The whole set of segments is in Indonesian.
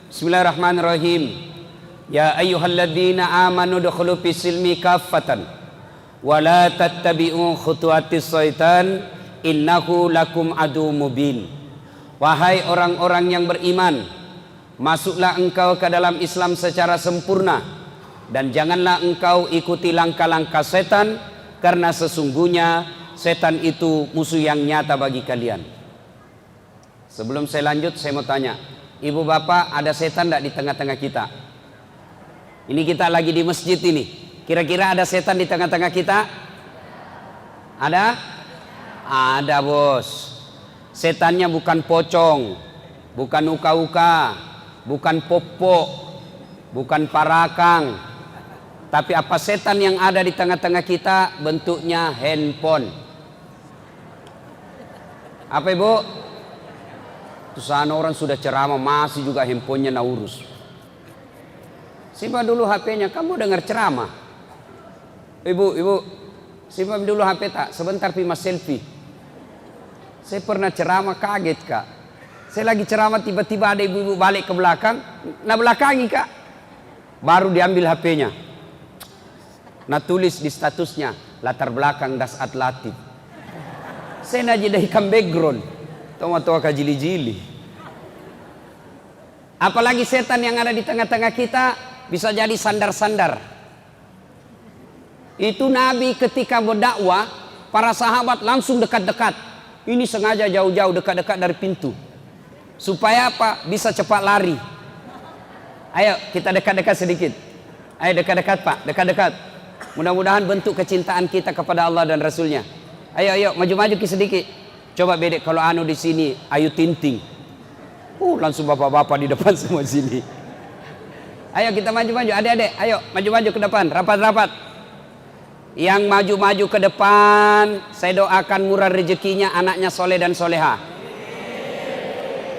Bismillahirrahmanirrahim. Ya ayyuhalladzina amanu dukhulu fis silmi kaffatan wa la tattabi'u khutuwatis syaitan innahu lakum adu mubin. Wahai orang-orang yang beriman, masuklah engkau ke dalam Islam secara sempurna dan janganlah engkau ikuti langkah-langkah setan, karena sesungguhnya setan itu musuh yang nyata bagi kalian. Sebelum saya lanjut, saya mau tanya, ibu bapak, ada setan tidak di tengah-tengah kita? Ini kita lagi di masjid ini. Kira-kira ada setan di tengah-tengah kita? Ada? Ada, bos. Setannya bukan pocong, bukan uka-uka, bukan popok, bukan parakang. Tapi apa setan yang ada di tengah-tengah kita? Bentuknya handphone. Apa ibu? Sana orang sudah ceramah masih juga handphonenya nak urus. Simpan dulu HP-nya, kamu dengar ceramah. Ibu, simpan dulu HP tak? Sebentar pi mas selfie. Saya pernah ceramah kaget kak. Saya lagi ceramah tiba-tiba ada ibu-ibu balik ke belakang, nah belakangi kak. Baru diambil HP-nya. Nah tulis di statusnya, latar belakang das atlatif. Saya nak jadikan background. Tahu-tahu kajili-jili. Apalagi setan yang ada di tengah-tengah kita bisa jadi sandar-sandar. Itu Nabi ketika berdakwah, para sahabat langsung dekat-dekat. Ini sengaja jauh-jauh dekat-dekat dari pintu. Supaya apa? Bisa cepat lari. Ayo kita dekat-dekat sedikit. Ayo dekat-dekat pak, dekat-dekat. Mudah-mudahan bentuk kecintaan kita kepada Allah dan Rasulnya. Ayo maju-maju sedikit. Coba bedek kalau anu di sini Ayu Tinting. Langsung bapak-bapak di depan semua sini. Ayo kita maju-maju, adik-adik, ayo maju-maju ke depan, rapat-rapat. Yang maju-maju ke depan, saya doakan murah rezekinya, anaknya soleh dan soleha.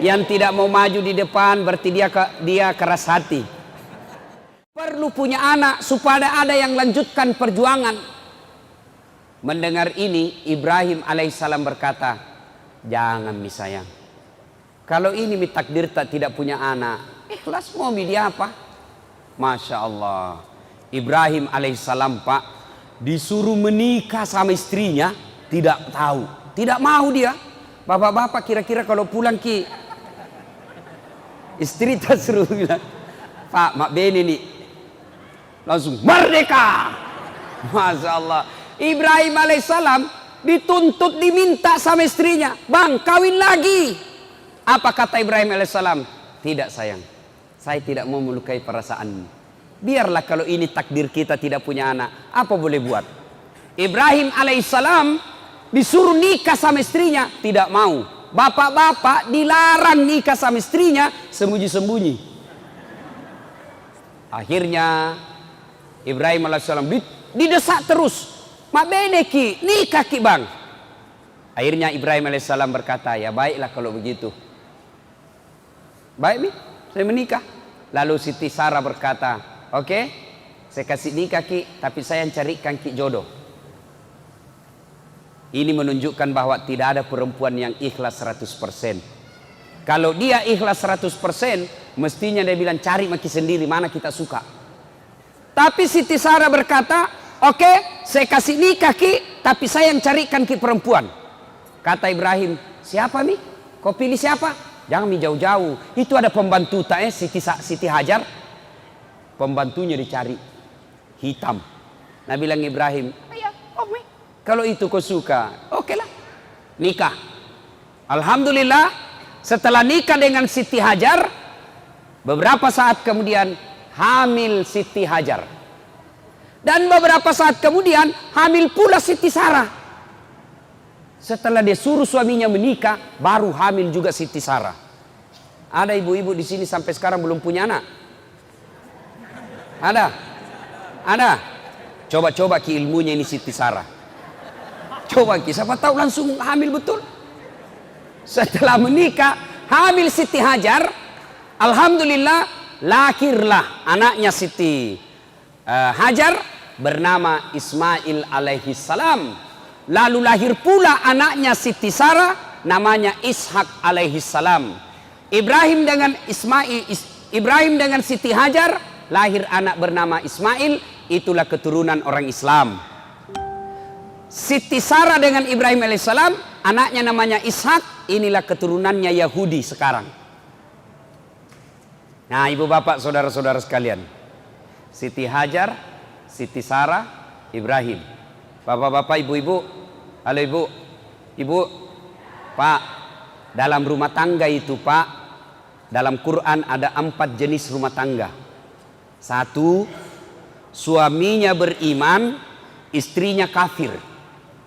Yang tidak mau maju di depan berarti dia keras hati. Perlu punya anak supaya ada yang lanjutkan perjuangan. Mendengar ini, Ibrahim alaihissalam berkata, jangan mi sayang, kalau ini mi takdir tak tidak punya anak, ikhlas mau mi dia apa? Masya Allah, Ibrahim alaihissalam pak disuruh menikah sama istrinya, tidak tahu, tidak mau dia. Bapak-bapak kira-kira kalau pulang ki istri tak suruh bilang, pak mak beni nih, langsung merdeka. Masya Allah, Ibrahim alaihissalam dituntut diminta sama istrinya, bang kawin lagi. Apa kata Ibrahim alaihissalam? Tidak sayang, saya tidak mau melukai perasaanmu. Biarlah kalau ini takdir kita tidak punya anak, apa boleh buat. Ibrahim alaihissalam disuruh nikah sama istrinya, tidak mau. Bapak-bapak dilarang nikah sama istrinya, sembunyi-sembunyi. Akhirnya Ibrahim alaihissalam didesak terus, mak beneki nikah ki bang. Akhirnya Ibrahim alaihissalam berkata, ya baiklah kalau begitu. Baik mi, saya menikah. Lalu Siti Sarah berkata, oke, saya kasih nikah ki, tapi saya yang carikan ki jodoh. Ini menunjukkan bahwa tidak ada perempuan yang ikhlas 100%. Kalau dia ikhlas 100%, mestinya dia bilang cari maki sendiri mana kita suka. Tapi Siti Sarah berkata, oke, saya kasih nikah ki, tapi saya yang carikan ki perempuan. Kata Ibrahim, siapa mi? Kau pilih siapa? Jangan mi jauh-jauh. Itu ada pembantu tak Siti Hajar. Pembantunya dicari hitam. Nah bilang Ibrahim, ayah, kalau itu kau suka, oke lah, nikah. Alhamdulillah, setelah nikah dengan Siti Hajar, beberapa saat kemudian hamil Siti Hajar. Dan beberapa saat kemudian hamil pula Siti Sarah. Setelah dia suruh suaminya menikah, baru hamil juga Siti Sarah. Ada ibu-ibu di sini sampai sekarang belum punya anak? Ada. Coba ki ilmunya ini Siti Sarah. Coba ki, siapa tahu langsung hamil betul. Setelah menikah, hamil Siti Hajar, alhamdulillah lahirlah anaknya Siti Hajar bernama Ismail alaihi salam. Lalu lahir pula anaknya Siti Sarah namanya Ishak alaihi salam. Ibrahim dengan Ibrahim dengan Siti Hajar lahir anak bernama Ismail, itulah keturunan orang Islam. Siti Sarah dengan Ibrahim alaihissalam anaknya namanya Ishak, inilah keturunannya Yahudi sekarang. Nah, ibu bapak saudara-saudara sekalian, Siti Hajar, Siti Sarah, Ibrahim. Bapak-bapak, ibu-ibu, halo ibu, ibu, pak, dalam rumah tangga itu pak, dalam Quran ada 4 jenis rumah tangga. 1, suaminya beriman, istrinya kafir.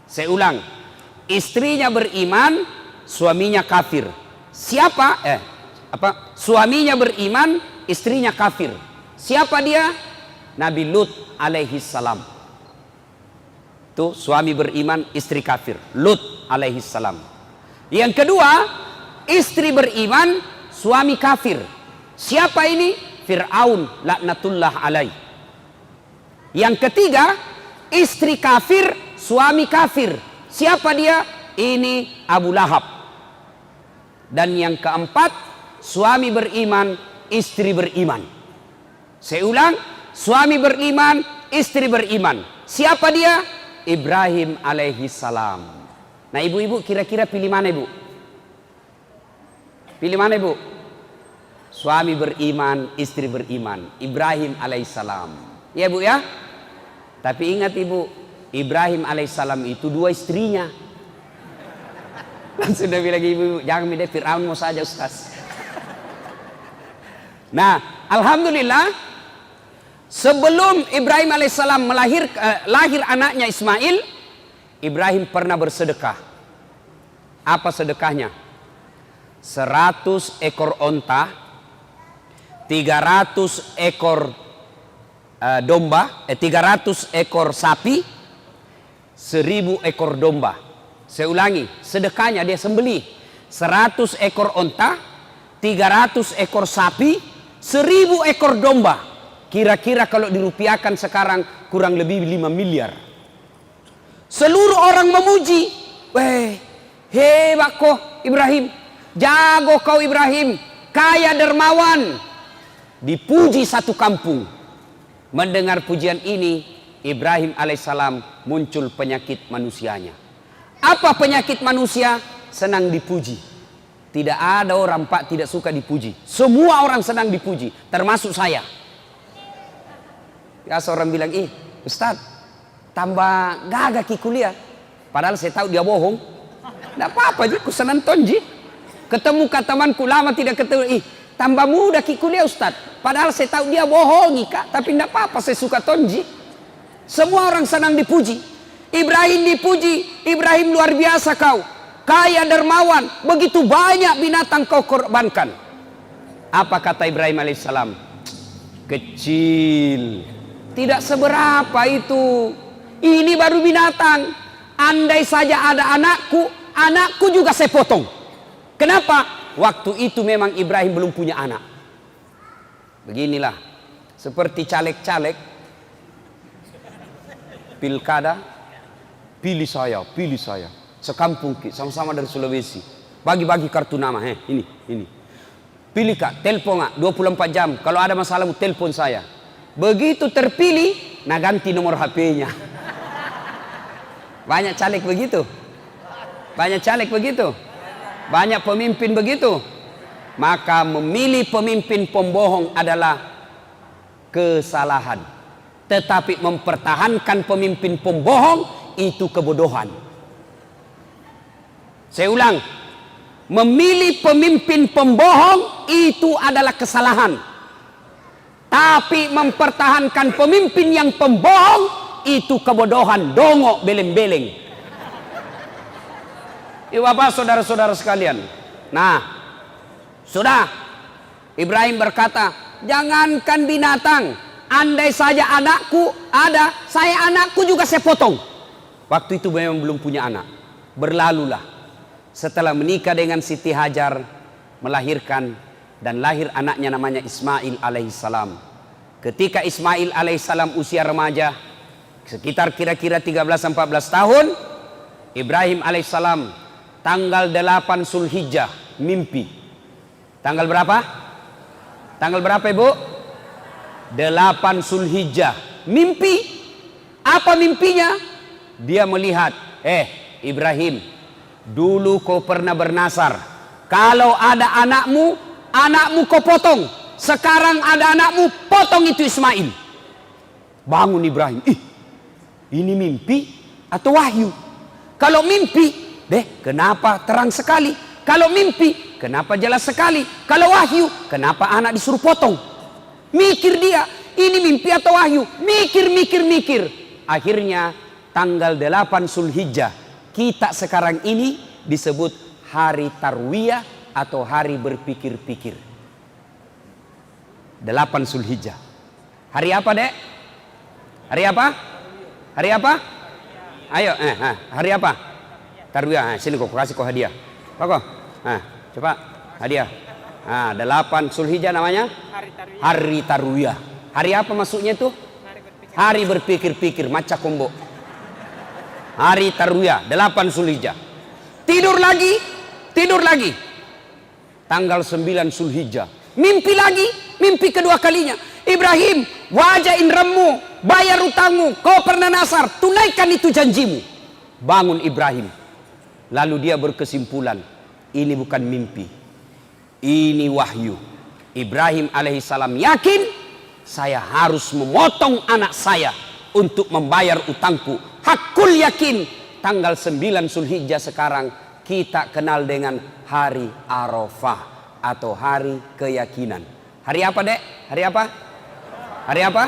Saya ulang, istrinya beriman, suaminya kafir. Siapa? Suaminya beriman, istrinya kafir. Siapa dia? Nabi Lut alaihi salam. Tuh, suami beriman, istri kafir. Lut alaihi salam. Yang kedua, istri beriman, suami kafir. Siapa ini? Fir'aun laknatullah alaih. Yang ketiga, istri kafir, suami kafir. Siapa dia? Ini Abu Lahab. Dan yang keempat, suami beriman, istri beriman. Saya ulang, suami beriman, istri beriman. Siapa dia? Ibrahim alaihi salam. Nah, ibu-ibu kira-kira pilih mana ibu? Pilih mana ibu? Suami beriman, istri beriman. Ibrahim alaihissalam. Ya bu ya? Tapi ingat ibu, Ibrahim alaihissalam itu 2 istrinya. Langsung dia bilang ibu, jangan milih Fir'aun mau saja Ustaz. Nah, alhamdulillah, sebelum Ibrahim alaihissalam lahir anaknya Ismail, Ibrahim pernah bersedekah. Apa sedekahnya? 100 ekor onta, 300 ekor domba, 300 ekor sapi, 1000 ekor domba. Saya ulangi, sedekahnya dia sembelih 100 ekor onta, 300 ekor sapi, 1000 ekor domba. Kira-kira kalau dirupiahkan sekarang kurang lebih 5 miliar. Seluruh orang memuji. Weh, hebat kau Ibrahim. Jago kau Ibrahim. Kaya dermawan. Dipuji satu kampung. Mendengar pujian ini, Ibrahim alaihissalam muncul penyakit manusianya. Apa penyakit manusia? Senang dipuji. Tidak ada orang pak tidak suka dipuji. Semua orang senang dipuji, termasuk saya. Ya seorang bilang, Ustaz, tambah gagah ki kuliah. Padahal saya tahu dia bohong. Tidak apa-apa ji, ku senang tonji. Ketemu temanku lama tidak ketemu, tambah muda ki kuliah Ustaz. Padahal saya tahu dia bohong kak, tapi tidak apa-apa, saya suka tonji. Semua orang senang dipuji. Ibrahim dipuji, Ibrahim luar biasa kau. Kaya dermawan, begitu banyak binatang kau korbankan. Apa kata Ibrahim alaihissalam? Kecil, tidak seberapa itu. Ini baru binatang. Andai saja ada anakku juga saya potong. Kenapa? Waktu itu memang Ibrahim belum punya anak. Beginilah, seperti caleg-caleg pilkada, pilih saya. Sekampung sama-sama dari Sulawesi. Bagi-bagi kartu nama, ini. Pilih kak, telepon kak, 24 jam. Kalau ada masalah telepon saya. Begitu terpilih, nah ganti nomor HP-nya. Banyak caleg begitu. Banyak pemimpin begitu. Maka memilih pemimpin pembohong adalah kesalahan. Tetapi mempertahankan pemimpin pembohong itu kebodohan. Saya ulang, memilih pemimpin pembohong itu adalah kesalahan. Tapi mempertahankan pemimpin yang pembohong itu kebodohan, dongok beleng-beleng. Ibu bapak saudara-saudara sekalian. Nah, sudah Ibrahim berkata, jangankan binatang, andai saja anakku ada, anakku juga saya potong. Waktu itu memang belum punya anak. Berlalulah. Setelah menikah dengan Siti Hajar, melahirkan dan lahir anaknya namanya Ismail alaihissalam. Ketika Ismail alaihissalam usia remaja, sekitar kira-kira 13-14 tahun, Ibrahim alaihissalam tanggal 8 Zulhijjah mimpi. Tanggal berapa? Tanggal berapa Ibu? 8 Zulhijjah. Mimpi. Apa mimpinya? Dia melihat, Ibrahim, dulu kau pernah bernasar. Kalau ada anakmu, anakmu kau potong. Sekarang ada anakmu, potong itu Ismail. Bangun Ibrahim. Ini mimpi atau wahyu? Kalau mimpi, kenapa terang sekali? Kalau mimpi, kenapa jelas sekali? Kalau wahyu, kenapa anak disuruh potong? Mikir dia, ini mimpi atau wahyu? Mikir. Akhirnya tanggal 8 Zulhijjah, kita sekarang ini disebut hari Tarwiyah atau hari berpikir-pikir. 8 Zulhijjah. Hari apa, Dek? Hari apa? Hari apa? Ayo, hari apa? Tarwiyah. Sini kok kasih kau hadiah. Kok? Coba hadiah. 8 Zulhijjah namanya? Hari Tarwiyah. Hari apa maksudnya itu? Hari berpikir-pikir, maca kombo. Hari Tarwiyah, 8 Zulhijjah. Tidur lagi. Tanggal 9 Zulhijjah. Mimpi lagi, mimpi kedua kalinya. Ibrahim, wajah inderamu, bayar utangmu, kau pernah nasar, tunaikan itu janjimu. Bangun Ibrahim. Lalu dia berkesimpulan, ini bukan mimpi, ini wahyu. Ibrahim alaihissalam yakin, saya harus memotong anak saya untuk membayar utangku. Hakul yakin. Tanggal 9 Zulhijjah sekarang kita kenal dengan hari Arafah atau hari keyakinan. Hari apa, Dek? Hari apa? Hari apa?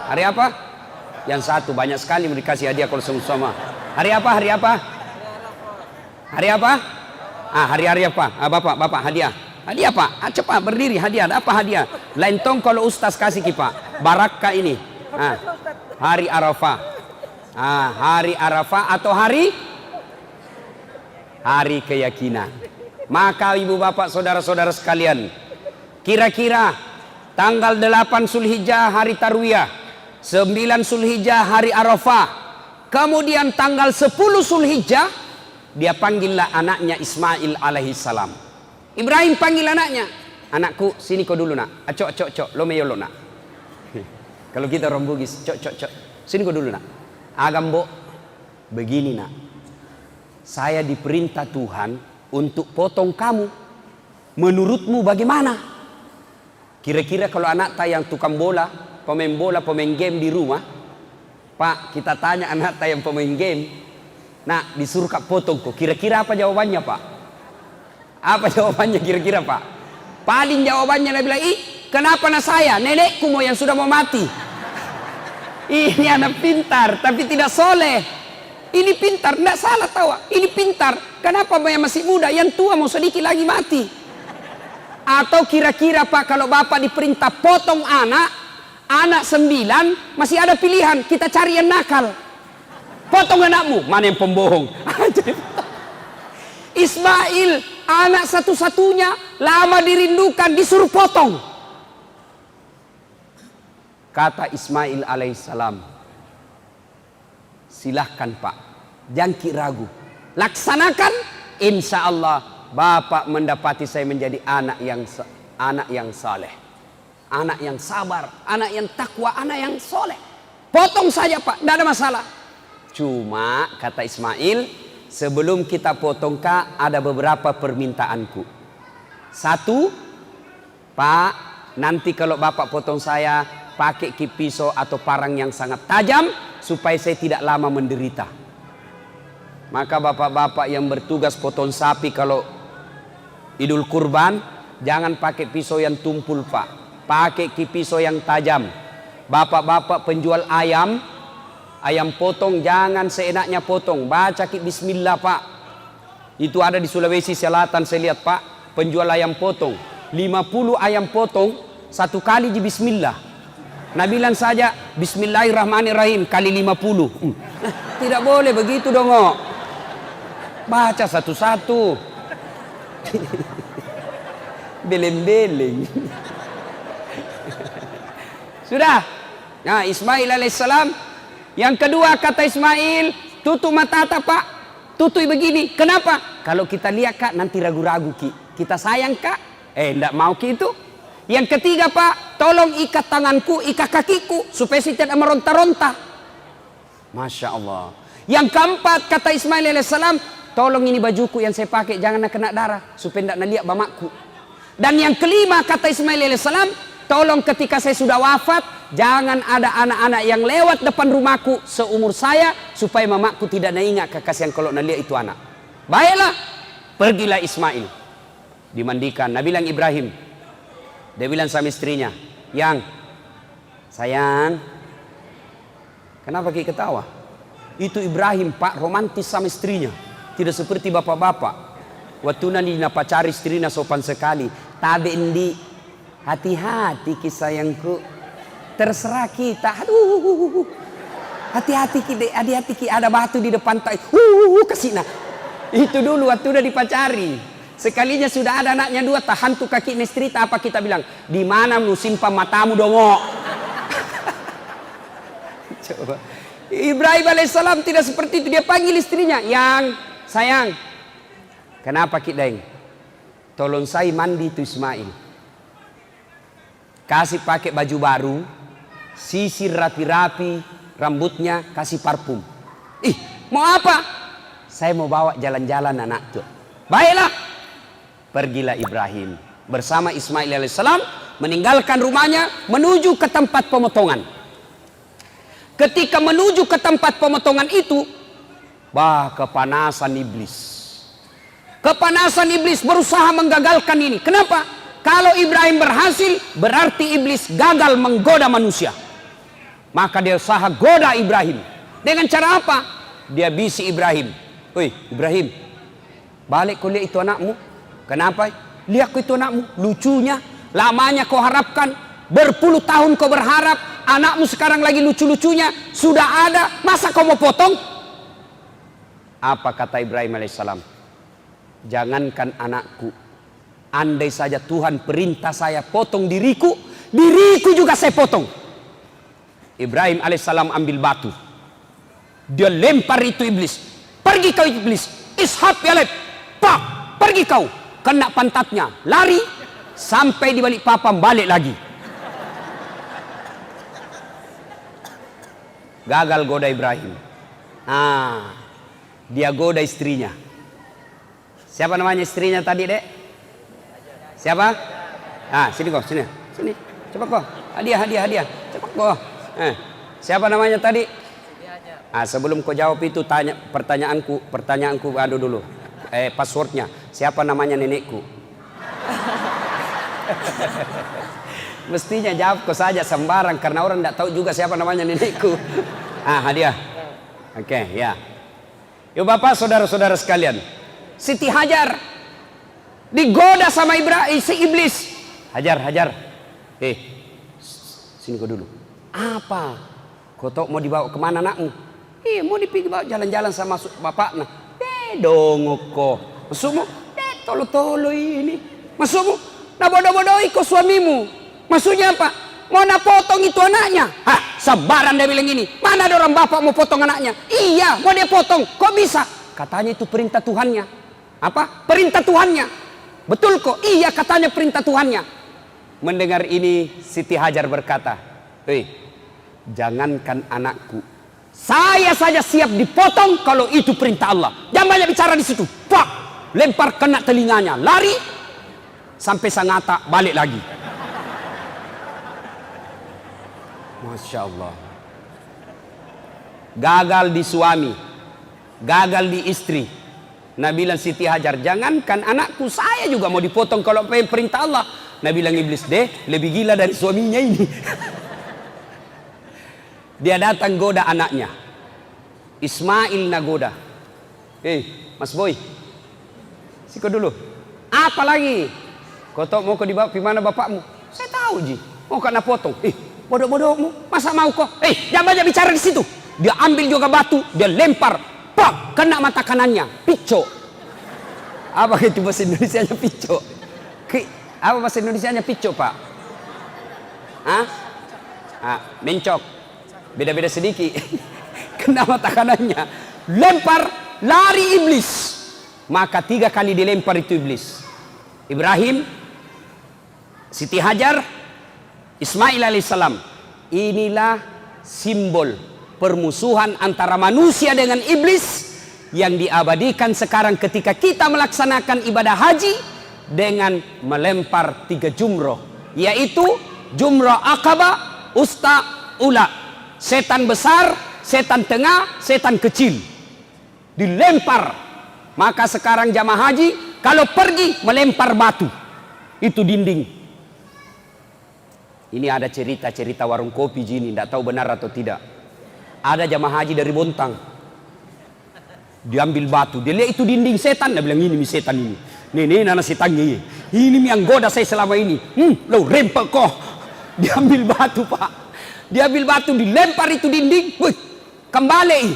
Hari apa? Yang satu banyak sekali mau dikasih hadiah kalau sama-sama. Hari apa? Hari apa? Hari apa? Hari apa? Bapak hadiah. Hadiah Pak. Cepat berdiri, hadiah. Ada apa hadiah? Lain tong kalau ustaz kasih Pak. Barakah ini. Hari Arafah. Hari Arafah atau hari keyakinan. Maka ibu bapak saudara-saudara sekalian, kira-kira tanggal 8 Zulhijjah hari Tarwiyah, 9 Zulhijjah hari Arafah, kemudian tanggal 10 Zulhijjah dia panggillah anaknya Ismail alaihissalam. Ibrahim panggil anaknya, anakku sini kau dulu nak. Cok lo meyo lo nak. Kalau kita orang Bugis, cok sini kau dulu nak. Agambo begini nak, saya diperintah Tuhan untuk potong kamu. Menurutmu bagaimana? Kira-kira kalau anak yang tukang bola, pemain game di rumah, Pak, kita tanya anak yang pemain game, nah disuruh kak potong kok. Kira-kira apa jawabannya Pak? Apa jawabannya kira-kira Pak? Paling jawabannya dia bilang, kenapa anak saya? Nenekku mau yang sudah mau mati. Ini anak pintar tapi tidak soleh. Ini pintar, tidak salah tahu. Ini pintar, kenapa yang masih muda, yang tua mau sedikit lagi mati. Atau kira-kira Pak, kalau Bapak diperintah potong anak 9, masih ada pilihan, kita cari yang nakal. Potong anakmu, mana yang pembohong. Ismail, anak satu-satunya, lama dirindukan, disuruh potong. Kata Ismail alaihissalam, silahkan Pak, jangan ragu, laksanakan, insya Allah Bapak mendapati saya menjadi anak yang saleh, anak yang sabar, anak yang takwa, anak yang soleh. Potong saja Pak, tidak ada masalah. Cuma kata Ismail, sebelum kita potong Kak, ada beberapa permintaanku. Satu, Pak, nanti kalau Bapak potong saya, pakai pisau atau parang yang sangat tajam supaya saya tidak lama menderita. Maka bapak-bapak yang bertugas potong sapi kalau Idul Kurban, jangan pakai pisau yang tumpul Pak, pakai pisau yang tajam. Bapak-bapak penjual ayam potong jangan seenaknya potong, baca bismillah Pak. Itu ada di Sulawesi Selatan saya lihat Pak, penjual ayam potong 50 ayam potong satu kali di bismillah. Nah bilang saja bismillahirrahmanirrahim kali 50. Tidak boleh begitu dong. Baca satu-satu. Beleng-beleng. Sudah. Nah Ismail alaihissalam. Yang kedua kata Ismail, tutup mata Pak. Tutup begini. Kenapa? Kalau kita lihat Kak nanti ragu-ragu Ki. Kita sayang Kak. Enggak mau Ki itu. Yang ketiga Pak, tolong ikat tanganku, ikat kakiku supaya saya tidak meronta-ronta. Masya Allah. Yang keempat kata Ismail alaihissalam, tolong ini bajuku yang saya pakai jangan kena darah supaya tidak lihat bamaku. Dan yang kelima kata Ismail alaihissalam, tolong ketika saya sudah wafat jangan ada anak-anak yang lewat depan rumahku seumur saya supaya mamaku tidak ingat kekasihan kalau lihat itu anak. Baiklah, pergilah Ismail. Dimandikan, Nabi bilang Ibrahim. Dia bilang sama istrinya, yang sayang, kenapa kita ketawa? Itu Ibrahim Pak, romantis sama istrinya. Tidak seperti bapak-bapak. Waktu nanti napacari istrinya sopan sekali. Tabe endi, hati-hati sayangku. Terserah kita. Aduh, hati-hati kita, hati-hati ada batu di depan tak. Kesina. Itu dulu waktu udah dipacari. Sekalinya sudah ada anaknya dua, tahan tuh kaki istri, apa kita bilang? Di mana lu simpan matamu dongo? Coba. Ibrahim alaihissalam tidak seperti itu. Dia panggil istrinya, yang sayang, kenapa kita? Tolong saya mandi itu Ismail. Kasih pakai baju baru, sisir rapi-rapi, rambutnya kasih parfum. Ih, mau apa? Saya mau bawa jalan-jalan anak tuh. Baiklah. Pergilah Ibrahim bersama Ismail alaihissalam meninggalkan rumahnya menuju ke tempat pemotongan. Ketika menuju ke tempat pemotongan itu, kepanasan iblis. Kepanasan iblis berusaha menggagalkan ini. Kenapa? Kalau Ibrahim berhasil, berarti iblis gagal menggoda manusia. Maka dia usaha goda Ibrahim. Dengan cara apa? Dia bisi Ibrahim. Woi Ibrahim, balik kau lihat itu anakmu. Kenapa? Lihat itu anakmu, lucunya, lamanya kau harapkan, berpuluh tahun kau berharap, anakmu sekarang lagi lucu-lucunya, sudah ada, masa kau mau potong? Apa kata Ibrahim alaihissalam? Jangankan anakku, andai saja Tuhan perintah saya potong diriku, diriku juga saya potong. Ibrahim alaihissalam ambil batu, dia lempar itu iblis. Pergi kau iblis, ishab ya lep, pak, pergi kau. Kena pantatnya, lari sampai di balik papan, balik lagi. Gagal goda Ibrahim. Dia goda istrinya. Siapa namanya istrinya tadi, Dek? Siapa? Sini kok, sini. Coba kok. Hadiah. Coba kok. Siapa namanya tadi? Sebelum kau jawab itu pertanyaanku adu dulu. Passwordnya. Siapa namanya nenekku? Mestinya jawab kau saja sembarang karena orang tidak tahu juga siapa namanya nenekku. Hadiah. Oke, ya. Yuk Bapak, saudara-saudara sekalian. Siti Hajar digoda sama si iblis. Hajar. Sini kau dulu. Apa? Kau tahu mau dibawa kemana anakmu? Mau dibawa jalan-jalan sama bapaknya. Dongok kok. Maksudmu? Tolo-tolo ini. Maksudmu? Bodoh-bodohi kau suamimu. Maksudnya apa? Mau potong itu anaknya? Sebaran dia bilang gini. Mana ada orang bapak mau potong anaknya? Iya, mau dia potong. Kok bisa? Katanya itu perintah Tuhannya. Apa? Perintah Tuhannya. Betul kok? Iya, katanya perintah Tuhannya. Mendengar ini Siti Hajar berkata, jangankan anakku, saya saja siap dipotong kalau itu perintah Allah. Jangan banyak bicara di situ. Pak, lempar kena telinganya, lari sampai Sangatta, balik lagi. Masya Allah. Gagal di suami, gagal di istri. Nabi bilang Siti Hajar, jangankan anakku, saya juga mau dipotong kalau perintah Allah. Nabi bilang iblis, lebih gila dari suaminya ini. Dia datang goda anaknya. Ismail nagoda. Mas Boy, siko dulu. Apa lagi? Kau tahu mau kau dibawa di mana bapakmu? Saya tahu ji. Mau kena potong. Bodoh-bodohmu. Masa mau kau? Jangan banyak bicara di situ. Dia ambil juga batu, dia lempar. Pak, kena mata kanannya. Pico. Apa itu bahasa Indonesianya pico? Apa bahasa Indonesianya pico, Pak? Mencok. Beda-beda sedikit. Kena mata kanannya. Lempar, lari iblis. Maka 3 kali dilempar itu iblis. Ibrahim Siti Hajar, Ismail alaihissalam. Inilah simbol permusuhan antara manusia dengan iblis yang diabadikan sekarang ketika kita melaksanakan ibadah haji dengan melempar 3 jumroh, yaitu jumroh Aqabah, Usta, Ula. Setan besar, setan tengah, setan kecil dilempar. Maka sekarang jamaah haji kalau pergi melempar batu, itu dinding. Ini ada cerita-cerita warung kopi gini, tidak tahu benar atau tidak. Ada jamaah haji dari Bontang, diambil batu, dia lihat itu dinding setan, dia bilang ini setan ini. Nih nana setannya ini yang goda saya selama ini. Lo rempek kok. Diambil batu pak, diambil batu, dilempar itu dinding. Wih, kembali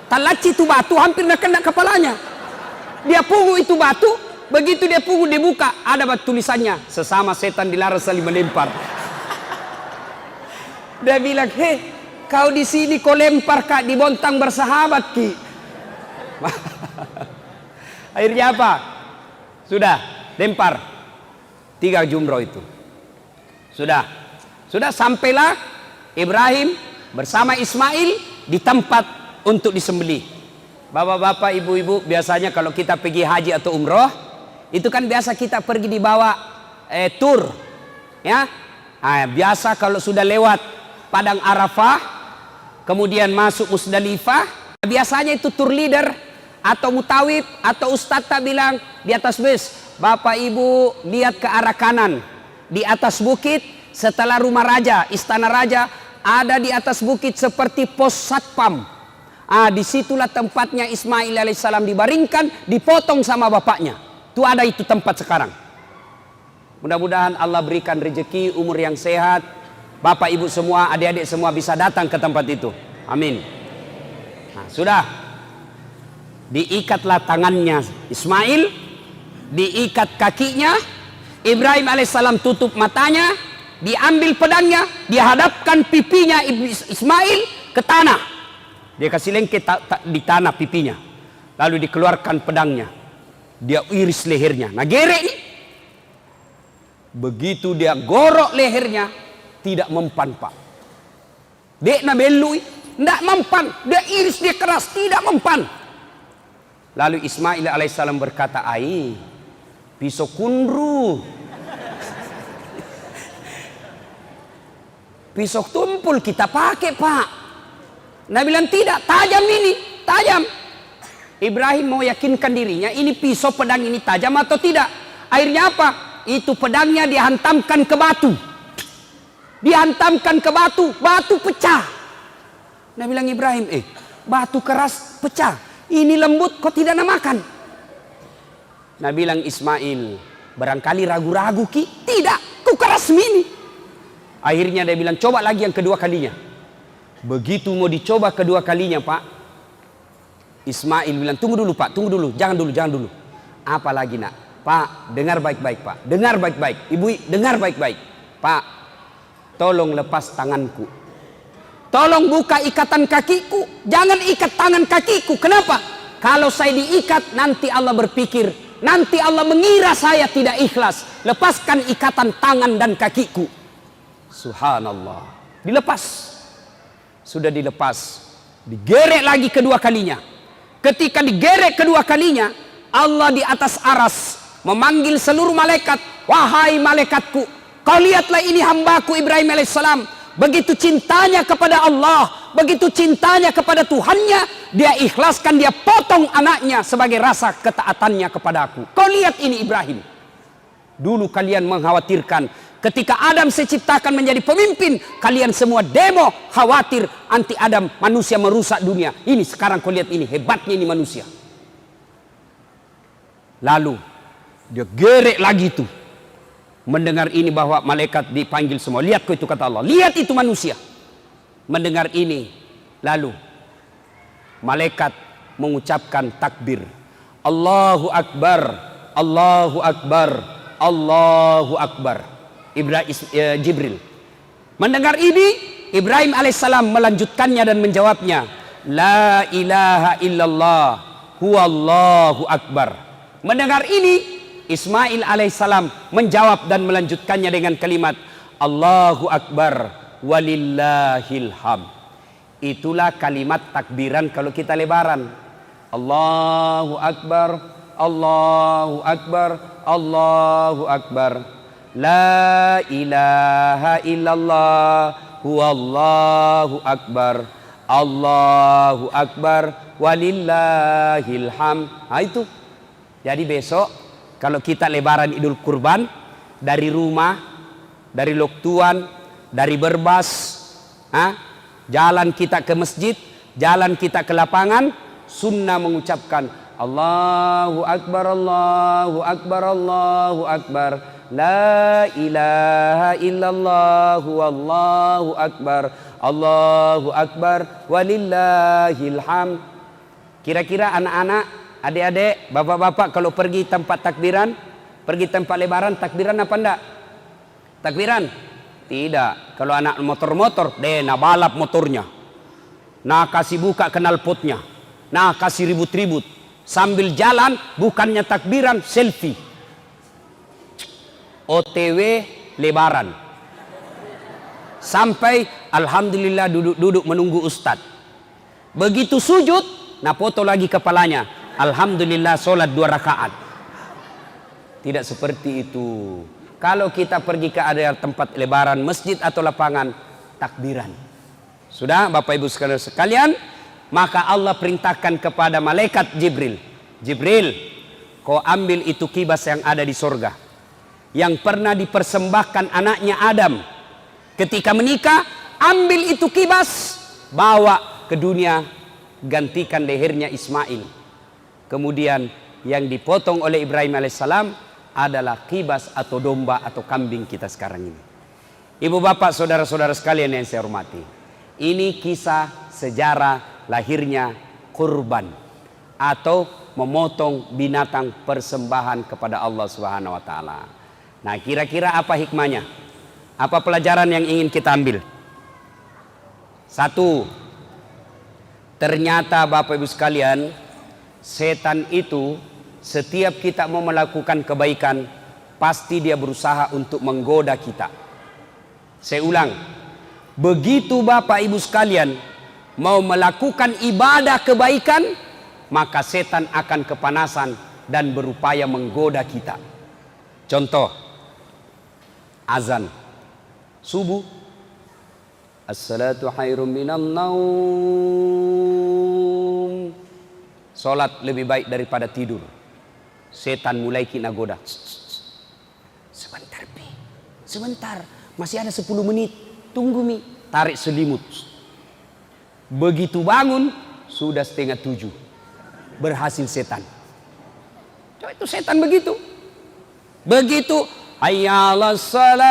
talaci itu batu hampir nak kena kepalanya. Dia pungut itu batu, begitu dia pungut dibuka ada batu tulisannya, sesama setan dilarang saling melempar. Dia bilang, hei kau di sini kau lempar kak, di Bontang bersahabat ki. Akhirnya apa? Sudah lempar 3 jumroh itu. Sudah sampailah Ibrahim bersama Ismail di tempat untuk disembelih. Bapak-bapak, ibu-ibu, biasanya kalau kita pergi haji atau umroh, itu kan biasa kita pergi dibawa tur, ya. Biasa kalau sudah lewat Padang Arafah, kemudian masuk Musdalifah, biasanya itu tur leader atau mutawib atau ustadz bilang di atas bus, bapak ibu lihat ke arah kanan, di atas bukit setelah rumah raja, istana raja, ada di atas bukit seperti pos satpam. Disitulah tempatnya Ismail alaihissalam dibaringkan, dipotong sama bapaknya. Itu ada itu tempat sekarang. Mudah-mudahan Allah berikan rezeki, umur yang sehat, bapak ibu semua, adik-adik semua bisa datang ke tempat itu. Amin. Sudah diikatlah tangannya Ismail, diikat kakinya. Ibrahim alaihissalam tutup matanya, diambil pedangnya, dihadapkan pipinya Ismail ke tanah. Dia kasih lengket di tanah pipinya, lalu dikeluarkan pedangnya, dia iris lehernya. Nah gerek ini, begitu dia gorok lehernya, tidak mempan pak. Dek na belui, tidak mempan. Dia iris, dia keras, tidak mempan. Lalu Ismail alaihissalam berkata, pisau kundru, pisau tumpul kita pakai pak. Nah bilang tidak, tajam ini, tajam. Ibrahim mau yakinkan dirinya, ini pisau pedang ini tajam atau tidak. Akhirnya apa? Itu pedangnya dihantamkan ke batu. Dihantamkan ke batu, batu pecah. Nah bilang Ibrahim, batu keras pecah. Ini lembut kok tidak nak makan. Nah bilang Ismail, barangkali ragu-ragu ki. Tidak, ku keras mini. Akhirnya dia bilang, coba lagi yang kedua kalinya. Begitu mau dicoba kedua kalinya pak, Ismail bilang, tunggu dulu pak, tunggu dulu, jangan dulu. Apa lagi nak? Pak, dengar baik-baik pak, dengar baik-baik. Ibu, dengar baik-baik. Pak, tolong lepas tanganku. Tolong buka ikatan kakiku, jangan ikat tangan kakiku. Kenapa? Kalau saya diikat, nanti Allah berpikir, nanti Allah mengira saya tidak ikhlas. Lepaskan ikatan tangan dan kakiku. Subhanallah. Dilepas. Sudah dilepas, digerek lagi kedua kalinya. Ketika digerek kedua kalinya, Allah di atas aras memanggil seluruh malaikat, wahai malaikatku, kau lihatlah ini hambaku Ibrahim alaihissalam, begitu cintanya kepada Allah, begitu cintanya kepada Tuhannya, dia ikhlaskan, dia potong anaknya sebagai rasa ketaatannya kepada aku. Kau lihat ini Ibrahim. Dulu kalian mengkhawatirkan ketika Adam saya ciptakan menjadi pemimpin, kalian semua demo, khawatir anti Adam, manusia merusak dunia. Ini sekarang kau lihat ini, hebatnya ini manusia. Lalu dia gerek lagi itu, mendengar ini bahwa malaikat dipanggil semua. Lihat kau itu, kata Allah, lihat itu manusia. Mendengar ini, lalu malaikat mengucapkan takbir, Allahu Akbar, Allahu Akbar, Allahu Akbar. Jibril mendengar ini, Ibrahim alaihissalam melanjutkannya dan menjawabnya, La ilaha illallah huwallahu akbar. Mendengar ini, Ismail alaihissalam menjawab dan melanjutkannya dengan kalimat Allahu Akbar walillahil hamd. Itulah kalimat takbiran kalau kita lebaran. Allahu Akbar, Allahu Akbar, Allahu Akbar. La ilaha illallah huwallahu akbar. Allahu Akbar walillahil hamd. Nah itu. Jadi besok kalau kita lebaran Idul Kurban, dari rumah, dari Loktuan, dari Berbas, jalan kita ke masjid, jalan kita ke lapangan, sunnah mengucapkan Allahu Akbar, Allahu Akbar, Allahu Akbar. La ilaha illallah wallahu akbar. Allahu Akbar walillahil hamd. Kira-kira anak-anak, adik-adik, bapak-bapak kalau pergi tempat takbiran, pergi tempat lebaran, takbiran apa enggak? Takbiran? Tidak. Kalau anak motor-motor, nah balap motornya. Nah kasih buka knalpotnya. Nah kasih ribut-ribut. Sambil jalan bukannya takbiran, selfie. OTW lebaran. Sampai alhamdulillah duduk menunggu ustadz. Begitu sujud, nah foto lagi kepalanya. Alhamdulillah sholat 2 rakaat. Tidak seperti itu. Kalau kita pergi ke area tempat lebaran, masjid atau lapangan, takbiran. Sudah Bapak Ibu sekalian, maka Allah perintahkan kepada malaikat Jibril. Jibril, kau ambil itu kibas yang ada di surga, yang pernah dipersembahkan anaknya Adam ketika menikah. Ambil itu kibas, bawa ke dunia, gantikan lehernya Ismail. Kemudian yang dipotong oleh Ibrahim alaihissalam adalah kibas atau domba atau kambing kita sekarang ini. Ibu bapak saudara-saudara sekalian yang saya hormati, ini kisah sejarah lahirnya kurban atau memotong binatang persembahan kepada Allah Subhanahu wa taala. Nah, kira-kira apa hikmahnya? Apa pelajaran yang ingin kita ambil? 1. Ternyata Bapak Ibu sekalian, setan itu setiap kita mau melakukan kebaikan, pasti dia berusaha untuk menggoda kita. Saya ulang, begitu Bapak Ibu sekalian mau melakukan ibadah kebaikan, maka setan akan kepanasan dan berupaya menggoda kita. Contoh, azan subuh, as-salatu khairum minan naum, salat lebih baik daripada tidur. Setan mulai kena goda. Sebentar Pi, sebentar, masih ada 10 menit, tunggu Mi. Tarik selimut. Begitu bangun sudah 6:30, berhasil setan. Coba itu setan begitu. Begitu hayya 'alas shalah,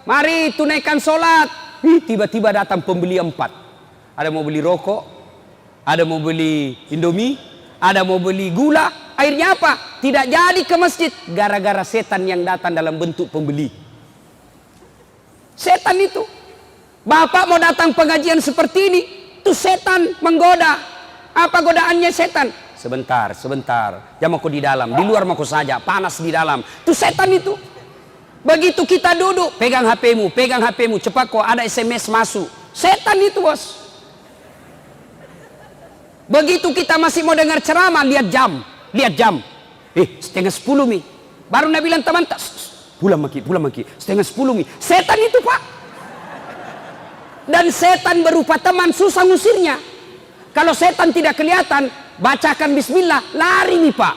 mari tunaikan solat. Tiba-tiba datang pembeli 4. Ada mau beli rokok, ada mau beli Indomie, ada mau beli gula. Akhirnya apa? Tidak jadi ke masjid gara-gara setan yang datang dalam bentuk pembeli. Setan itu. Bapak mau datang pengajian seperti ini, itu setan menggoda. Apa godaannya setan? Sebentar, jangan aku di dalam, di luar mau saja, panas di dalam. Itu setan itu. Begitu kita duduk, pegang HP-mu, cepat kok ada SMS masuk. Setan itu bos. Begitu kita masih mau dengar ceramah, lihat jam. 9:30 Mi. Baru Nabi bilang teman, pulang maki, 9:30 Mi. Setan itu Pak. Dan setan berupa teman, susah ngusirnya. Kalau setan tidak kelihatan, bacakan bismillah, lari nih Pak.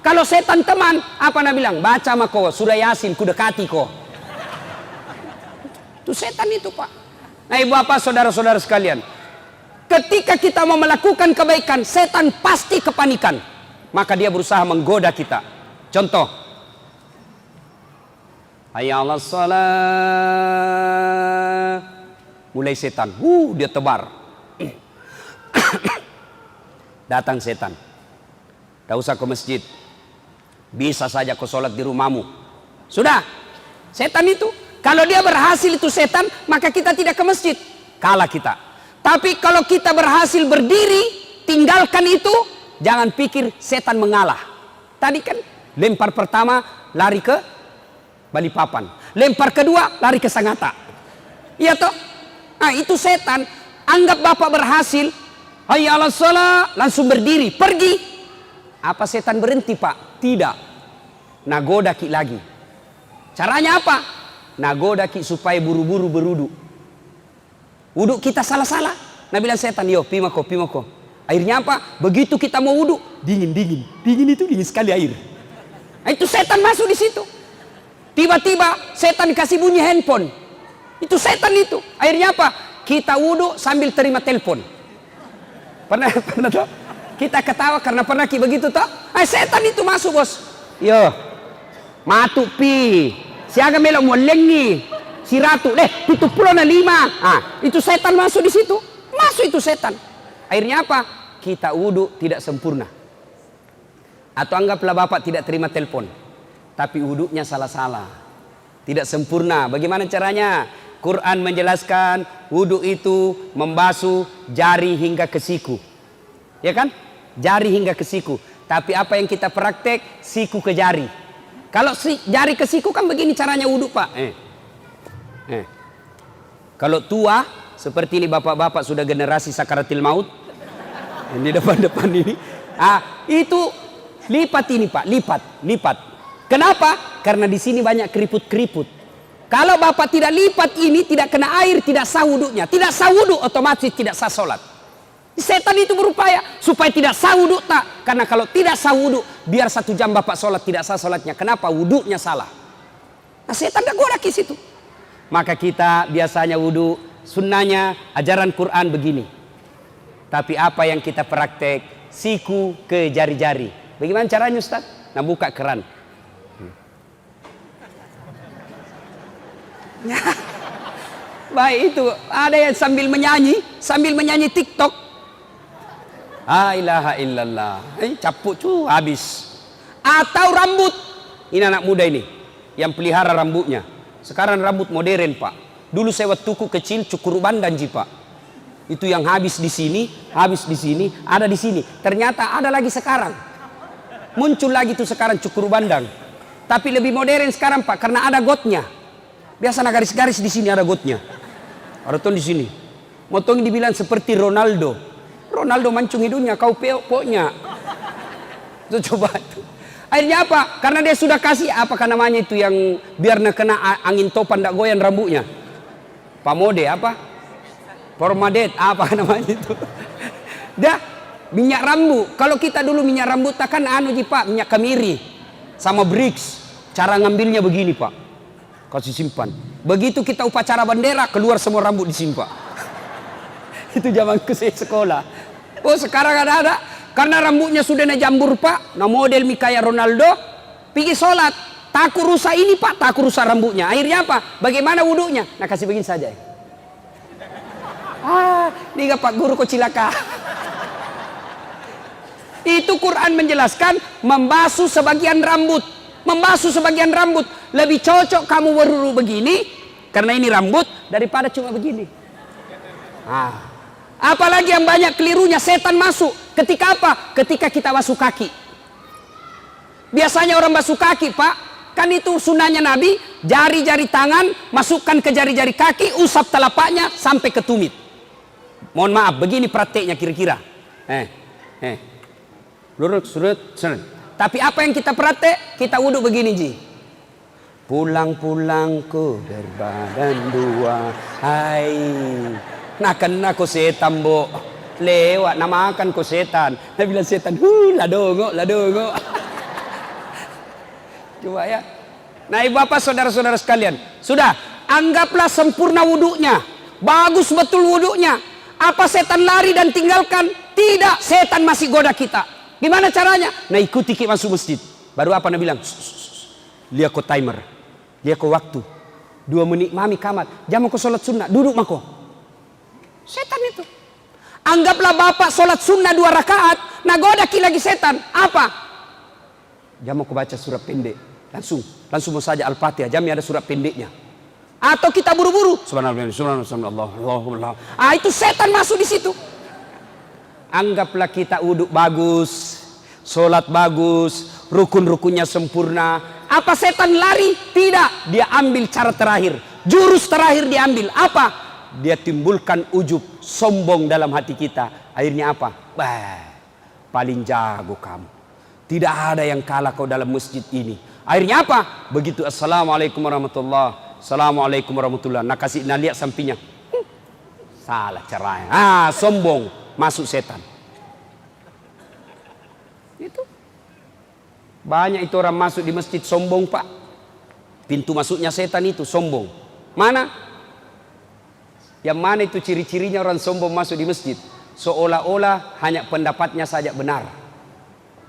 Kalau setan teman, apa Nabi bilang? Baca mako, surah Yasin, ku dekati kok. Itu setan itu Pak. Nah ibu bapak saudara-saudara sekalian, ketika kita mau melakukan kebaikan, setan pasti kepanikan. Maka dia berusaha menggoda kita. Contoh, hayya 'alas shalah, mulai setan, dia tebar. Datang setan, tidak usah ke masjid, bisa saja kau sholat di rumahmu. Sudah, setan itu kalau dia berhasil itu setan, maka kita tidak ke masjid, kalah kita. Tapi kalau kita berhasil berdiri, tinggalkan itu, jangan pikir setan mengalah. Tadi kan lempar pertama lari ke Balikpapan, lempar kedua lari ke Sangatta. Iya toh? Nah itu setan. Anggap bapak berhasil, hayya 'alas shalah, langsung berdiri pergi. Apa setan berhenti pak? Tidak. Nagoda ki lagi. Caranya apa? Nagoda ki supaya buru-buru berudu. Wuduk kita salah-salah. Nah bilang setan, yo pimako. Akhirnya apa? Begitu kita mau wuduk, dingin itu dingin sekali air. Nah, itu setan masuk di situ. Tiba-tiba setan kasih bunyi handphone. Itu setan itu. Akhirnya apa? Kita wuduk sambil terima telepon. Pernah toh? Kita ketawa karena pernah begitu toh? Setan itu masuk bos. Yo, matu pi. Siaga melok molengi. Si ratu, 75. Itu setan masuk di situ. Masuk itu setan. Akhirnya apa? Kita wudhu tidak sempurna. Atau anggaplah bapak tidak terima telepon, tapi wudhunya salah-salah, tidak sempurna. Bagaimana caranya? Quran menjelaskan wudhu itu membasuh jari hingga ke siku. Ya kan? Jari hingga ke siku. Tapi apa yang kita praktek? Siku ke jari. Kalau jari ke siku kan begini caranya wudhu pak. Kalau tua seperti ini bapak-bapak sudah generasi sakaratil maut, ini depan-depan ini, itu lipat ini pak, lipat. Kenapa? Karena di sini banyak keriput-keriput. Kalau bapak tidak lipat ini, tidak kena air, tidak sah wudhunya. Tidak sah wudhu, otomatis tidak sah sholat. Setan itu berupaya supaya tidak sah wudhu tak. Karena kalau tidak sah wudhu, biar 1 jam bapak sholat tidak sah sholatnya. Kenapa? Wudhunya salah. Nah setan gak goda ke situ. Maka kita biasanya wudhu, sunnahnya ajaran Quran begini. Tapi apa yang kita praktek? Siku ke jari-jari. Bagaimana caranya Ustaz? Nah buka keran. Baik itu. Ada yang sambil menyanyi TikTok. La ilaha illallah. Capuk habis. Atau rambut. Ini anak muda ini yang pelihara rambutnya. Sekarang rambut modern pak. Dulu saya waktu kecil cukur bandan ji pak. Itu yang habis di sini, ada di sini. Ternyata ada lagi sekarang. Muncul lagi tuh sekarang cukur bandang. Tapi lebih modern sekarang pak, karena ada gotnya. Biasa garis-garis di sini ada gotnya. Ada tuh di sini. Motong dibilang seperti Ronaldo. Ronaldo mancung hidungnya, kau pokoknya. Itu coba tuh. Akhirnya apa? Karena dia sudah kasih apakah namanya itu yang biar kena angin topan tidak goyang rambutnya. Pamode apa? Pormadet apa namanya itu? Dah minyak rambut. Kalau kita dulu minyak rambut kan pak minyak kemiri sama Brix. Cara ngambilnya begini pak. Kasih simpan. Begitu kita upacara bendera keluar semua rambut disimpan. Itu zaman saya sekolah. Oh sekarang ada. Karena rambutnya sudah jambur pak, nah model kayak Ronaldo, pergi sholat, takut rusak ini pak, takut rusak rambutnya. Akhirnya apa? Bagaimana wudhunya? Nah kasih begini saja. Ini pak guru kok cilaka. Itu Quran menjelaskan membasuh sebagian rambut, lebih cocok kamu berwudhu begini, karena ini rambut daripada cuma begini. Apalagi yang banyak kelirunya, setan masuk. Ketika apa? Ketika kita basuh kaki. Biasanya orang basuh kaki pak, kan itu sunnahnya Nabi, jari-jari tangan masukkan ke jari-jari kaki, usap telapaknya sampai ke tumit. Mohon maaf, begini prakteknya kira-kira. Surut. Tapi apa yang kita praktek? Kita wudhu begini ji. Pulang-pulang ku berbadan dua, hai. Nah kena ko setan bo. Lewat namakan ko setan. Dia bilang setan, ladongo. Coba ya. Nah ibu bapak saudara-saudara sekalian, sudah anggaplah sempurna wudhunya, bagus betul wudhunya. Apa setan lari dan tinggalkan? Tidak, setan masih goda kita. Gimana caranya? Nah ikuti kita masuk masjid. Baru apa Nabi bilang? Lihat ko timer, lihat ko waktu. 2 menit mami kamat. Jam ko sholat sunnah, duduk mako. Setan itu. Anggaplah bapak sholat sunnah 2 rakaat, nagoda lagi setan. Apa? Jam aku baca surat pendek. Langsung mau saja Al-Fatihah. Jamnya ada surat pendeknya. Atau kita buru-buru. Subhanallah. Itu setan masuk di situ. Anggaplah kita uduk bagus, sholat bagus, rukun-rukunnya sempurna. Apa setan lari? Tidak. Dia ambil cara terakhir. Jurus terakhir diambil. Apa? Dia timbulkan ujub, sombong dalam hati kita. Akhirnya apa? Paling jago kamu. Tidak ada yang kalah kau dalam masjid ini. Akhirnya apa? Begitu assalamualaikum warahmatullah, assalamualaikum warahmatullah. Nah kasih, nah lihat sampingnya. Salah caranya. Sombong. Masuk setan. Itu. Banyak itu orang masuk di masjid sombong, Pak. Pintu masuknya setan itu sombong. Mana? Yang mana itu ciri-cirinya orang sombong masuk di masjid? Seolah-olah hanya pendapatnya saja benar.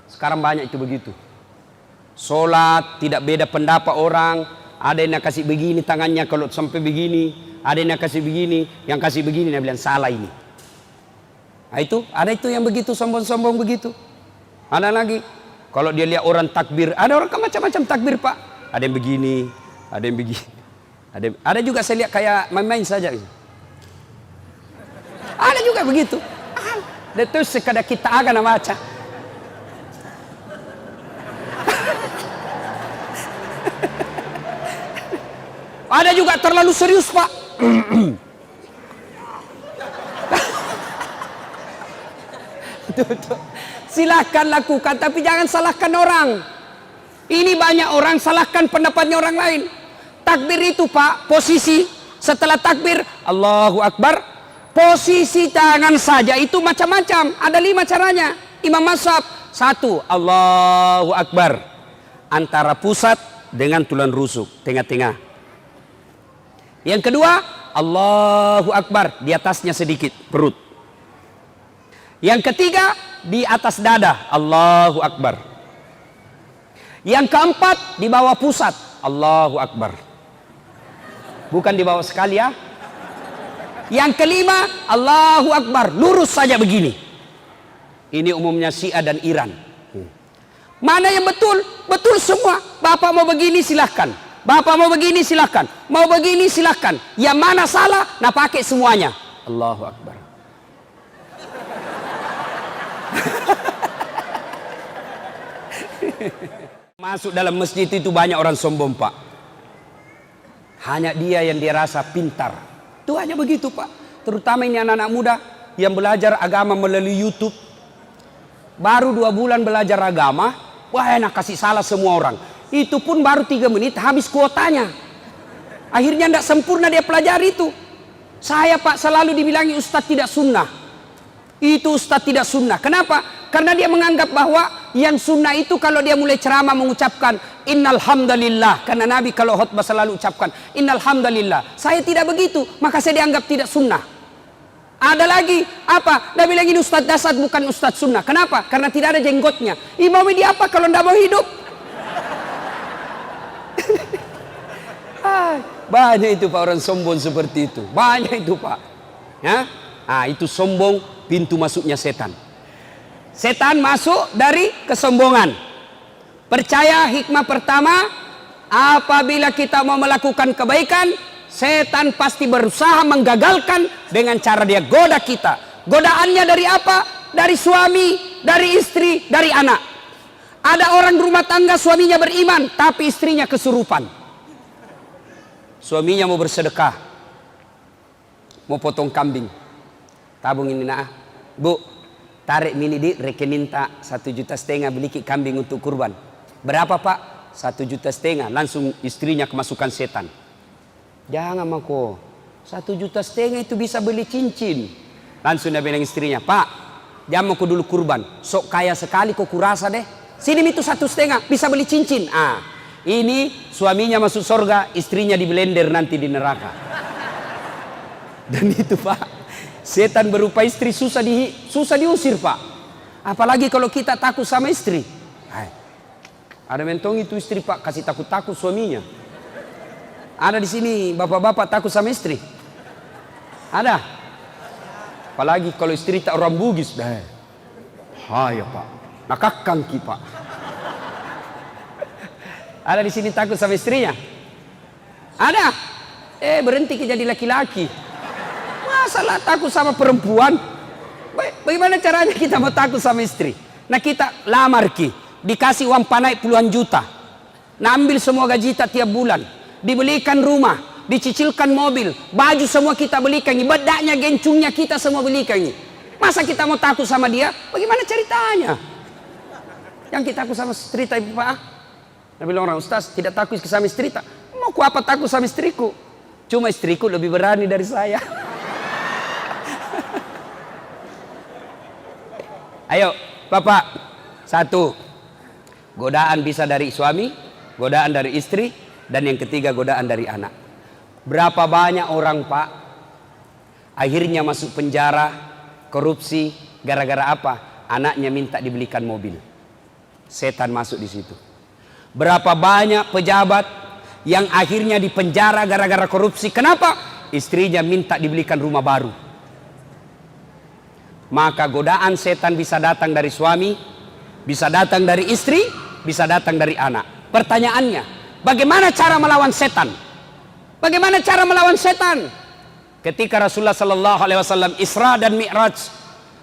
Sekarang banyak itu begitu. Sholat tidak beda pendapat orang. Ada yang kasih begini tangannya kalau sampai begini. Ada yang kasih begini. Yang kasih begini dia bilang salah ini. Nah itu, ada itu yang begitu sombong-sombong begitu. Ada lagi. Kalau dia lihat orang takbir, ada orang macam-macam takbir, Pak. Ada yang begini, ada yang begini. Ada juga saya lihat kayak main-main saja. Ada juga begitu. Itu sekadar kita akan baca. Ada juga terlalu serius, Pak. Silahkan lakukan, tapi jangan salahkan orang. Ini banyak orang salahkan pendapatnya orang lain. Takbir itu, Pak, posisi setelah takbir Allahu Akbar, posisi tangan saja itu macam-macam. Ada 5 caranya. Imam Mazhab 1, Allahu Akbar, antara pusat dengan tulang rusuk, tengah-tengah. Yang kedua, Allahu Akbar, di atasnya sedikit, perut. Yang ketiga, di atas dada, Allahu Akbar. Yang keempat, di bawah pusat, Allahu Akbar. Bukan di bawah sekali ya. Yang kelima, Allahu Akbar, lurus saja begini. Ini umumnya Syiah dan Iran. Mana yang betul? Betul semua. Bapak mau begini silahkan. Bapak mau begini silahkan. Mau begini silahkan. Yang mana salah, nah pakai semuanya. Allahu Akbar. Masuk dalam masjid itu banyak orang sombong, Pak. Hanya dia yang dia rasa pintar. Itu hanya begitu, Pak. Terutama ini anak-anak muda yang belajar agama melalui YouTube. Baru 2 bulan belajar agama, wah enak kasih salah semua orang. Itu pun baru 3 menit habis kuotanya. Akhirnya tidak sempurna dia pelajari itu. Saya, Pak, selalu dibilangi Ustadz tidak sunnah. Itu Ustadz tidak sunnah. Kenapa? Karena dia menganggap bahwa yang sunnah itu kalau dia mulai ceramah mengucapkan innal hamdalillah. Karena Nabi kalau khutbah selalu ucapkan innal hamdalillah. Saya tidak begitu, maka saya dianggap tidak sunnah. Ada lagi apa? Nabi bilang ini Ustadz dasar bukan Ustadz sunnah. Kenapa? Karena tidak ada jenggotnya. Imam dia apa kalau tidak mau hidup? Banyak itu, Pak, orang sombong seperti itu. Banyak itu, Pak. Ya? Itu sombong, pintu masuknya setan. Setan masuk dari kesombongan. Percaya hikmah pertama, apabila kita mau melakukan kebaikan, setan pasti berusaha menggagalkan dengan cara dia goda kita. Godaannya dari apa? Dari suami, dari istri, dari anak. Ada orang rumah tangga suaminya beriman, tapi istrinya kesurupan. Suaminya mau bersedekah, mau potong kambing. Tabung ini nah, Bu, tarik mini di rekening tak 1,5 juta beli kambing untuk kurban. Berapa, Pak? 1,5 juta. Langsung istrinya kemasukan setan. Jangan mako, 1,5 juta itu bisa beli cincin. Langsung dia bilang istrinya, Pak, jangan aku dulu kurban. Sok kaya sekali kok kurasa deh. Sini itu 1,5 bisa beli cincin. Ini suaminya masuk surga, istrinya di blender nanti di neraka. Dan itu, Pak, setan berupa istri susah diusir, Pak. Apalagi kalau kita takut sama istri. Ada mentong itu istri, Pak, kasih takut-takut suaminya. Ada di sini bapak-bapak takut sama istri? Ada? Apalagi kalau istri tak orang bugis. Ya, Pak. Nakakang ki, Pak. Ada di sini takut sama istrinya? Ada? Berhenti jadi laki-laki. Masalah takut sama perempuan. Bagaimana caranya kita mau takut sama istri? Nah kita lamar ki, dikasih uang panai puluhan juta, nah ambil semua gaji kita tiap bulan, dibelikan rumah, dicicilkan mobil, baju semua kita belikan, bedaknya, gencungnya kita semua belikan. Masa kita mau takut sama dia? Bagaimana ceritanya? Yang kita takut sama istri tapi Pak, Nabi bilang orang Ustaz tidak takut sama istri, mau ku apa takut sama istriku? Cuma istriku lebih berani dari saya. Ayo Bapak, satu, godaan bisa dari suami, godaan dari istri, dan yang ketiga godaan dari anak. Berapa banyak orang Pak akhirnya masuk penjara, korupsi, gara-gara apa? Anaknya minta dibelikan mobil. Setan masuk di situ. Berapa banyak pejabat yang akhirnya di penjara gara-gara korupsi. Kenapa? Istrinya minta dibelikan rumah baru. Maka godaan setan bisa datang dari suami, bisa datang dari istri, bisa datang dari anak. Pertanyaannya, bagaimana cara melawan setan? Bagaimana cara melawan setan? Ketika Rasulullah sallallahu alaihi wasallam Isra dan Mi'raj,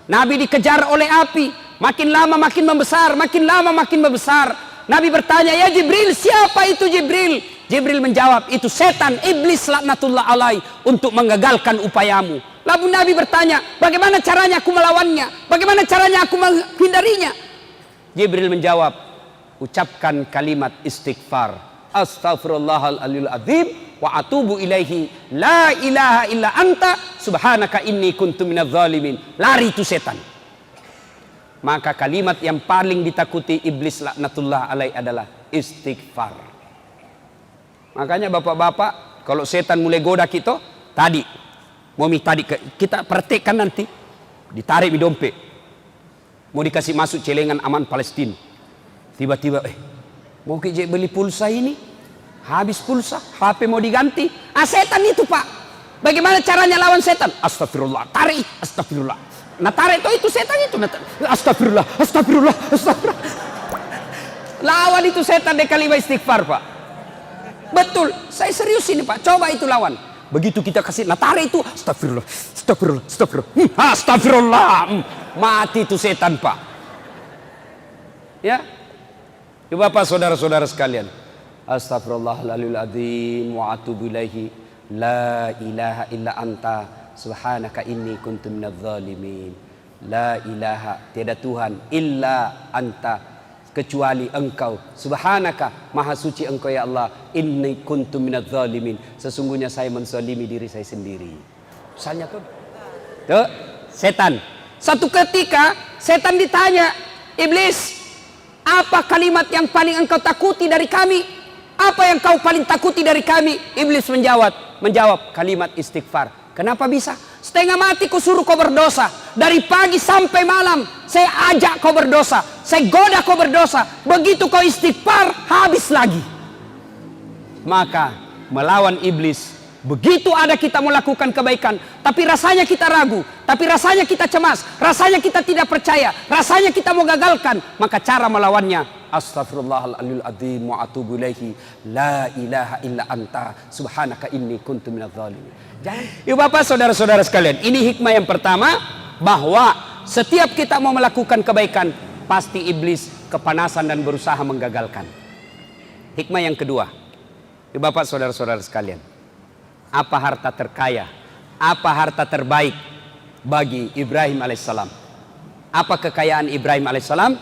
Nabi dikejar oleh api, makin lama makin membesar, makin lama makin membesar. Nabi bertanya, "Ya Jibril, siapa itu Jibril?" Jibril menjawab, "Itu setan, iblis laknatullah alaih, untuk mengagalkan upayamu." Lalu Nabi bertanya, "Bagaimana caranya aku melawannya? Bagaimana caranya aku menghindarinya?" Jibril menjawab, "Ucapkan kalimat istighfar. Astaghfirullahaladzim azim wa atubu ilaihi, la ilaha illa anta subhanaka inni kuntu minadz zalimin." Lari itu setan. Maka kalimat yang paling ditakuti iblis laknatullah alaih adalah istighfar. Makanya bapak-bapak, kalau setan mulai goda kita, tadi kita praktekkan nanti, ditarik di dompet, mau dikasih masuk celengan aman Palestina, tiba-tiba mau kijek beli pulsa ini, habis pulsa, HP mau diganti. Setan itu Pak. Bagaimana caranya lawan setan? Astagfirullah, tarik, astagfirullah. Nah tarik itu setan itu, astagfirullah, astagfirullah, astagfirullah. Lawan itu setan dengan kalimat istighfar Pak. Betul, saya serius ini Pak, coba itu lawan. Begitu kita kasih, nah tarik itu, astagfirullah, astagfirullah, astagfirullah, astagfirullah. Mati itu setan Pak. Ya, Bapak saudara-saudara sekalian, astagfirullahaladzim wa atubu ilaihi, la ilaha illa anta subhanaka inni kuntu minadz zalimin. La ilaha, tiada Tuhan illa anta, kecuali engkau, subhanaka, maha suci engkau ya Allah, inni kuntu minadz zalimin, sesungguhnya saya menzalimi diri saya sendiri. Misalnya tuh setan. Satu ketika setan ditanya, "Iblis, apa kalimat yang paling engkau takuti dari kami? Apa yang kau paling takuti dari kami?" Iblis menjawab kalimat istighfar. Kenapa bisa? Setengah mati ku suruh kau berdosa. Dari pagi sampai malam saya ajak kau berdosa, saya goda kau berdosa. Begitu kau istighfar, habis lagi. Maka melawan iblis, begitu ada kita melakukan kebaikan, tapi rasanya kita ragu, tapi rasanya kita cemas, rasanya kita tidak percaya, rasanya kita mau gagalkan, maka cara melawannya, astaghfirullahaladzim wa atubu ilaihi, la ilaha illa anta subhanaka inni kuntu minadz zalimin. Ibu bapak saudara-saudara sekalian, ini hikmah yang pertama, bahwa setiap kita mau melakukan kebaikan, pasti iblis kepanasan dan berusaha menggagalkan. Hikmah yang kedua, ibu bapak saudara-saudara sekalian, apa harta terkaya, apa harta terbaik bagi Ibrahim alaihissalam? Apa kekayaan Ibrahim alaihissalam?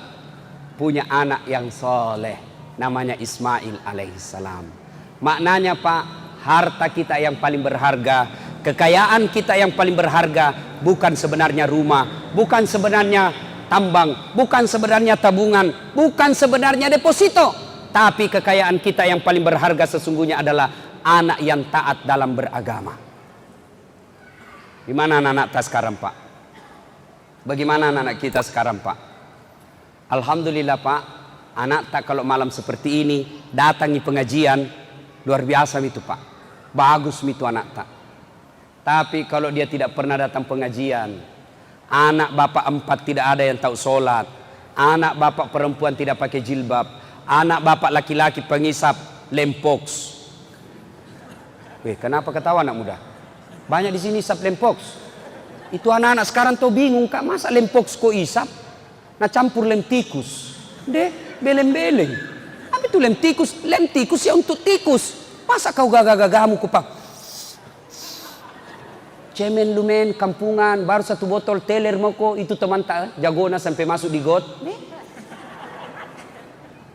Punya anak yang soleh, namanya Ismail alaihissalam. Maknanya Pak, harta kita yang paling berharga, kekayaan kita yang paling berharga, bukan sebenarnya rumah, bukan sebenarnya tambang, bukan sebenarnya tabungan, bukan sebenarnya deposito, tapi kekayaan kita yang paling berharga sesungguhnya adalah anak yang taat dalam beragama. Di mana anak-anak kita sekarang Pak? Bagaimana anak-anak kita sekarang Pak? Alhamdulillah Pak, anak tak kalau malam seperti ini datangi pengajian, luar biasa itu Pak, bagus itu anak tak. Tapi kalau dia tidak pernah datang pengajian, anak bapak 4 tidak ada yang tahu sholat, anak bapak perempuan tidak pakai jilbab, anak bapak laki-laki pengisap lempoks. Kenapa ketawa anak muda? Banyak di sini isap lempoks. Itu anak-anak sekarang tuh bingung, Kak, masa lem pox kok isap? Nah campur lem tikus. Deh, beleng-beleng. Apa itu lem tikus? Lem tikus ya untuk tikus. Masa kau gagah-gagahmu kupang? Cemen lumen, kampungan, baru 1 botol teler mau kok, itu teman tak jagona sampai masuk di got.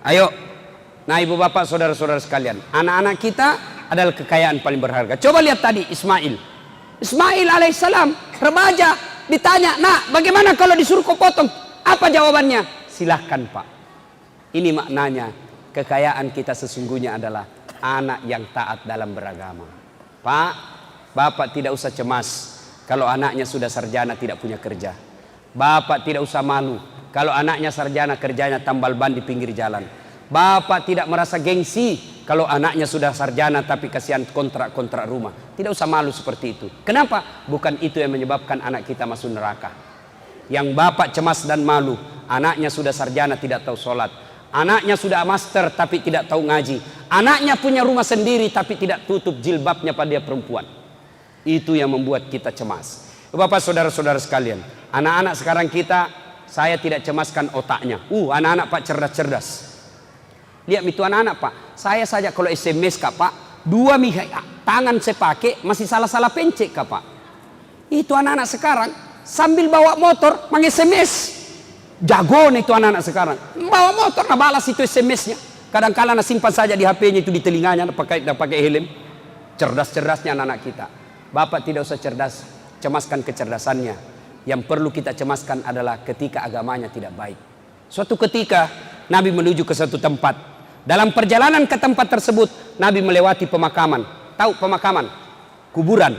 Ayo, nah ibu bapak saudara-saudara sekalian, anak-anak kita adalah kekayaan paling berharga. Coba lihat tadi Ismail alaihissalam, remaja, ditanya, nak bagaimana kalau disuruh kau potong? Apa jawabannya? Silahkan pak. Ini maknanya, kekayaan kita sesungguhnya adalah anak yang taat dalam beragama. Pak, bapak tidak usah cemas kalau anaknya sudah sarjana tidak punya kerja. Bapak tidak usah malu kalau anaknya sarjana kerjanya tambal ban di pinggir jalan. Bapak tidak merasa gengsi kalau anaknya sudah sarjana tapi kasihan kontrak-kontrak rumah. Tidak usah malu seperti itu. Kenapa? Bukan itu yang menyebabkan anak kita masuk neraka. Yang bapak cemas dan malu, anaknya sudah sarjana tidak tahu sholat. Anaknya sudah master tapi tidak tahu ngaji. Anaknya punya rumah sendiri tapi tidak tutup jilbabnya pada dia perempuan. Itu yang membuat kita cemas. Bapak saudara-saudara sekalian, anak-anak sekarang kita, saya tidak cemaskan otaknya. Anak-anak pak cerdas-cerdas. Lihat itu anak-anak pak, saya saja kalau SMS kak pak, 2 tangan saya pakai masih salah-salah pencet kak pak. Itu anak-anak sekarang sambil bawa motor meng-SMS. Jago nih itu anak-anak sekarang. Bawa motor nah balas itu SMS-nya. Kadang-kala nah simpan saja di HP-nya itu di telinganya, pakai helm. Cerdas-cerdasnya anak-anak kita. Bapak tidak usah cerdas, cemaskan kecerdasannya. Yang perlu kita cemaskan adalah ketika agamanya tidak baik. Suatu ketika Nabi menuju ke satu tempat. Dalam perjalanan ke tempat tersebut Nabi melewati pemakaman. Tahu pemakaman? Kuburan.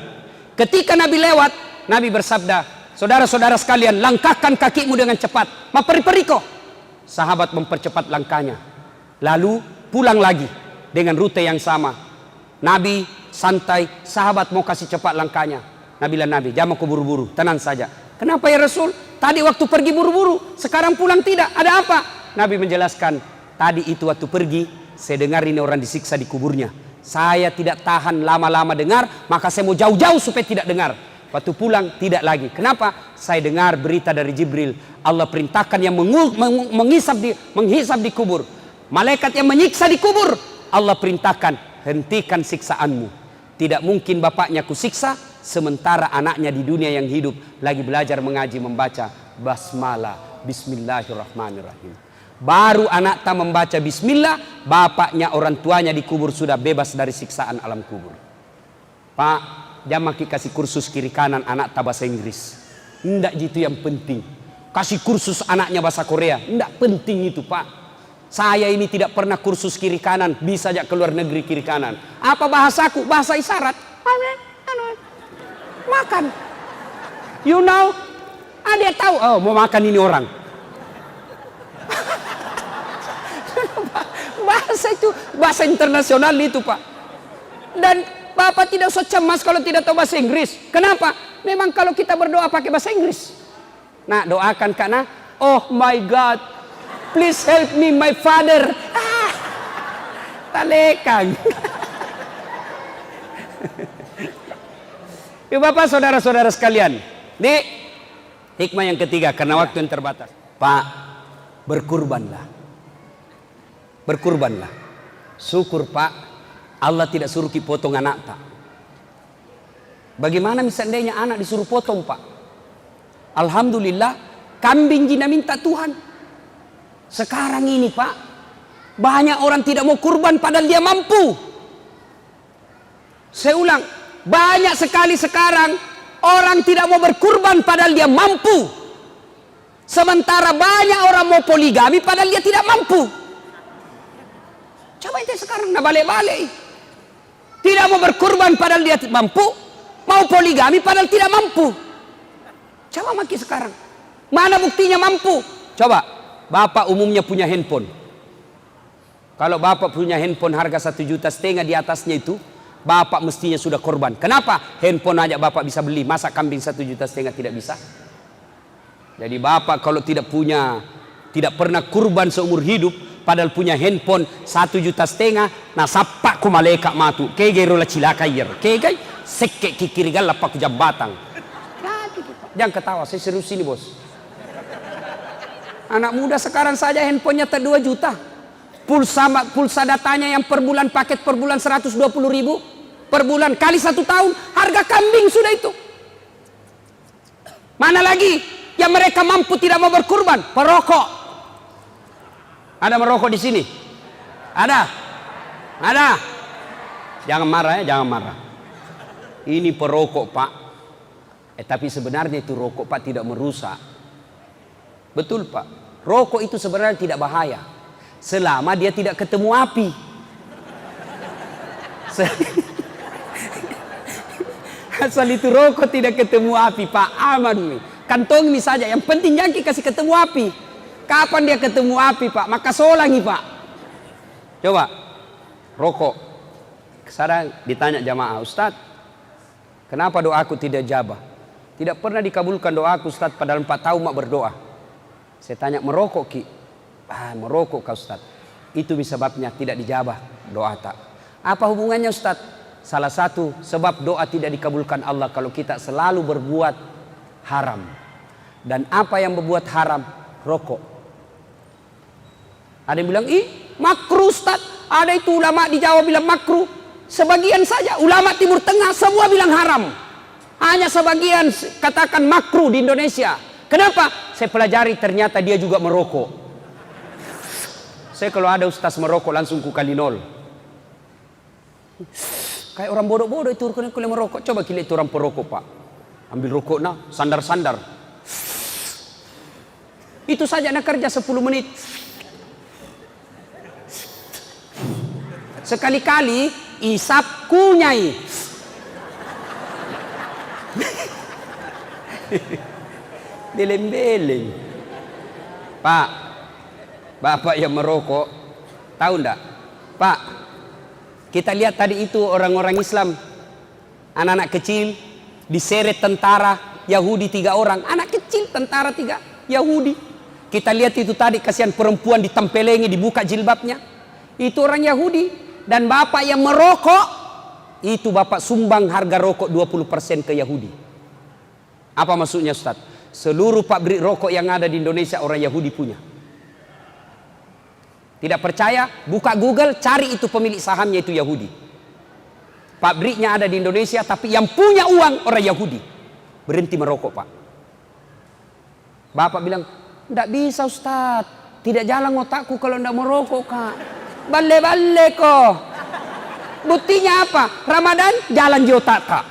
Ketika Nabi lewat, Nabi bersabda, saudara-saudara sekalian, langkahkan kakimu dengan cepat. Maperi-periko. Sahabat mempercepat langkahnya. Lalu pulang lagi dengan rute yang sama. Nabi santai, sahabat mau kasih cepat langkahnya. Nabi bilang, Nabi jangan aku buru-buru, tenang saja. Kenapa ya Rasul? Tadi waktu pergi buru-buru, sekarang pulang tidak. Ada apa? Nabi menjelaskan, tadi itu waktu pergi, saya dengar ini orang disiksa di kuburnya. Saya tidak tahan lama-lama dengar, maka saya mau jauh-jauh supaya tidak dengar. Waktu pulang tidak lagi. Kenapa? Saya dengar berita dari Jibril. Allah perintahkan yang menghisap di kubur. Malaikat yang menyiksa di kubur. Allah perintahkan, hentikan siksaanmu. Tidak mungkin bapaknya kusiksa, sementara anaknya di dunia yang hidup lagi belajar mengaji membaca basmalah, bismillahirrahmanirrahim. Baru anak tak membaca bismillah, bapaknya orang tuanya di kubur sudah bebas dari siksaan alam kubur. Pak, jangan kasih kursus kiri kanan anak tak bahasa Inggris. Tidak gitu yang penting. Kasih kursus anaknya bahasa Korea. Tidak penting itu pak. Saya ini tidak pernah kursus kiri kanan. Bisa aja keluar negeri kiri kanan. Apa bahasaku? Bahasa isyarat. Makan. You know? Ada tahu. Oh mau makan ini orang. Bahasa itu. Bahasa internasional itu pak. Dan bapak tidak usah cemas kalau tidak tahu bahasa Inggris. Kenapa? Memang kalau kita berdoa pakai bahasa Inggris. Nah doakan karena oh my God, please help me my father. Talekang. Ya bapak saudara-saudara sekalian. Ini hikmah yang ketiga karena waktu yang terbatas. Pak, berkurbanlah. Berkurbanlah. Syukur pak, Allah tidak suruh kita potong anak tak. Bagaimana misalnya anak disuruh potong pak? Alhamdulillah kambing jina minta Tuhan. Sekarang ini pak, banyak orang tidak mau kurban padahal dia mampu. Saya ulang, banyak sekali sekarang orang tidak mau berkurban padahal dia mampu. Sementara banyak orang mau poligami padahal dia tidak mampu. Coba itu sekarang nak balik-balik. Tidak mau berkurban padahal dia mampu, mau poligami padahal tidak mampu. Coba maki sekarang. Mana buktinya mampu? Coba, bapak umumnya punya handphone. Kalau bapak punya handphone harga 1,5 juta di atasnya itu, bapak mestinya sudah korban. Kenapa? Handphone aja bapak bisa beli, masa kambing 1,5 juta tidak bisa? Jadi bapak kalau tidak pernah kurban seumur hidup, padahal punya handphone 1,5 juta, nah sapak ku malaikat matu, kegero la cilaka yer, kegay sekke kikirigal lapak jambatan. Jangan ketawa, saya serius ini bos. Anak muda sekarang saja handphonenya 2 juta. Pulsa datanya yang per bulan, paket per bulan 120 ribu. Per bulan, kali 1 tahun, harga kambing sudah itu. Mana lagi yang mereka mampu tidak mau berkurban? Perokok. Ada merokok di sini? Ada? Ada? Jangan marah ya, jangan marah. Ini perokok pak. Tapi sebenarnya itu rokok pak tidak merusak. Betul pak. Rokok itu sebenarnya tidak bahaya selama dia tidak ketemu api. Asal itu rokok tidak ketemu api pak, aman. Kantong ini saja, yang penting jangan kasih ketemu api. Kapan dia ketemu api pak? Maka solangi pak. Coba rokok. Sekarang ditanya jamaah, Ustaz, kenapa doaku tidak jabah? Tidak pernah dikabulkan doaku Ustaz, padahal 4 tahun mak berdoa. Saya tanya, merokok ki? Merokok kau Ustaz. Itu sebabnya tidak dijabah doa tak. Apa hubungannya Ustaz? Salah satu sebab doa tidak dikabulkan Allah kalau kita selalu berbuat haram. Dan apa yang berbuat haram? Rokok. Ada yang bilang, makruh Ustaz. Ada itu ulama di Jawa bilang makruh. Sebagian saja. Ulama Timur Tengah semua bilang haram. Hanya sebagian katakan makruh di Indonesia. Kenapa? Saya pelajari ternyata dia juga merokok. Saya kalau ada ustaz merokok langsung ku kali 0. Kayak orang bodoh-bodoh itu kalau merokok. Coba kita itu orang perokok pak. Ambil rokok nah, sandar-sandar. Itu saja nak kerja 10 menit. Sekali-kali isap kunyai. Beleng-beleng. Pak, bapak yang merokok, tahu ndak? Pak, kita lihat tadi itu orang-orang Islam, anak-anak kecil diseret tentara Yahudi 3 orang, anak kecil tentara 3 Yahudi. Kita lihat itu tadi, kasihan perempuan ditempelengi, dibuka jilbabnya, itu orang Yahudi. Dan bapak yang merokok, itu bapak sumbang harga rokok 20% ke Yahudi. Apa maksudnya Ustaz? Seluruh pabrik rokok yang ada di Indonesia orang Yahudi punya. Tidak percaya? Buka Google, cari itu pemilik sahamnya itu Yahudi. Pabriknya ada di Indonesia, tapi yang punya uang orang Yahudi. Berhenti merokok pak. Bapak bilang, tidak bisa Ustaz, tidak jalan otakku kalau tidak merokok kak. Bale-bale kok. Buktinya apa? Ramadan jalan di otak kak.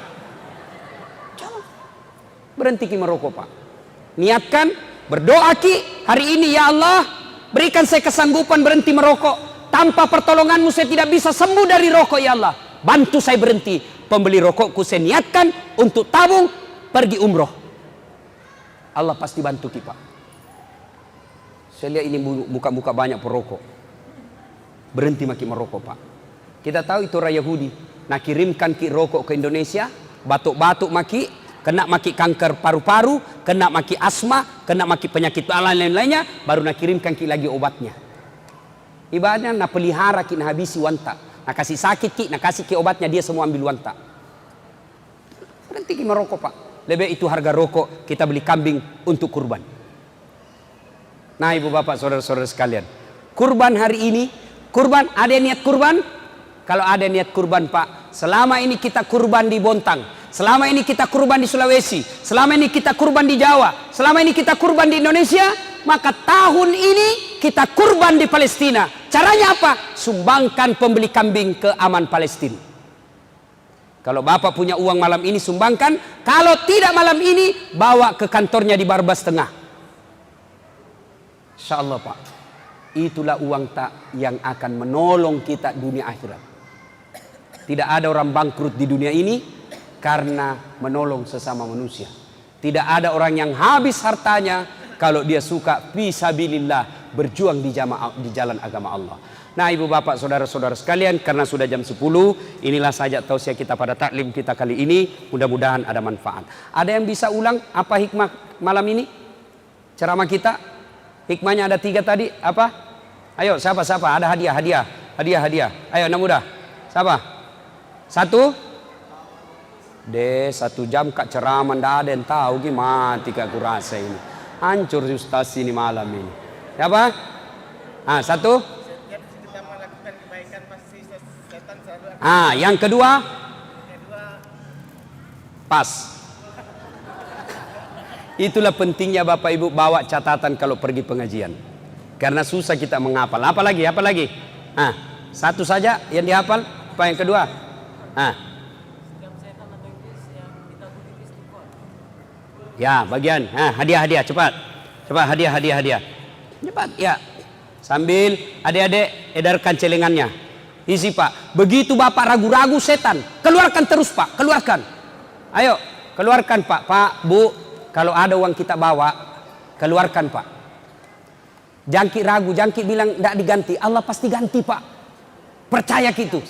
Berhenti ki merokok pak. Niatkan, berdoa ki hari ini, ya Allah berikan saya kesanggupan berhenti merokok. Tanpa pertolonganmu saya tidak bisa sembuh dari rokok ya Allah. Bantu saya berhenti. Pembeli rokokku saya niatkan untuk tabung pergi umroh. Allah pasti bantu ki pak. Saya lihat ini buka-buka banyak perokok. Berhenti maki merokok pak. Kita tahu itu orang Yahudi. Nah kirimkan ki rokok ke Indonesia. Batuk-batuk maki. Kena maki kanker paru-paru, kena maki asma, kena maki penyakit lain-lainnya, baru nak kirimkan ki lagi obatnya. Ibaratnya nak pelihara ki nak habisi wanta, nak kasih sakit ki, nak kasih ki obatnya, dia semua ambil wanta. Berhenti ki merokok pak. Lebih itu harga rokok kita beli kambing untuk kurban. Nah ibu bapak saudara-saudara sekalian, kurban hari ini, kurban ada niat kurban? Kalau ada niat kurban pak, selama ini kita kurban di Bontang. Selama ini kita kurban di Sulawesi, selama ini kita kurban di Jawa, selama ini kita kurban di Indonesia, maka tahun ini kita kurban di Palestina. Caranya apa? Sumbangkan pembeli kambing ke Aman Palestina. Kalau bapak punya uang malam ini sumbangkan, kalau tidak malam ini bawa ke kantornya di Barbas Tengah. Insya Allah pak, itulah uang tak yang akan menolong kita dunia akhirat. Tidak ada orang bangkrut di dunia ini karena menolong sesama manusia. Tidak ada orang yang habis hartanya kalau dia suka fisabilillah, berjuang di jalan agama Allah. Nah ibu bapak saudara-saudara sekalian, karena sudah jam 10, inilah saja tausiah kita pada taklim kita kali ini. Mudah-mudahan ada manfaat. Ada yang bisa ulang apa hikmah malam ini? Ceramah kita hikmahnya ada 3 tadi. Apa? Ayo siapa? Ada hadiah. Ayo anak muda. Siapa? 1, 2, 1 jam kak ceramah ndak ada yang tahu gimana kak kurasa ini. Hancur Ustaz ini malam ini. Ya apa? Satu. Kita melakukan kebaikan pasti setan selalu Yang kedua. Pas. Itulah pentingnya Bapak Ibu bawa catatan kalau pergi pengajian. Karena susah kita menghafal. Apa lagi? Satu saja yang dihafal. Apa yang kedua? Ya, bagian. Hadiah cepat. Cepat hadiah. Cepat ya. Sambil adik-adik edarkan celengannya. Isi Pak. Begitu Bapak ragu-ragu setan, keluarkan terus Pak, keluarkan. Ayo, keluarkan Pak. Pak, Bu, kalau ada uang kita bawa, keluarkan Pak. Jangki ragu, jangki bilang tidak diganti, Allah pasti ganti Pak. Percaya gitu.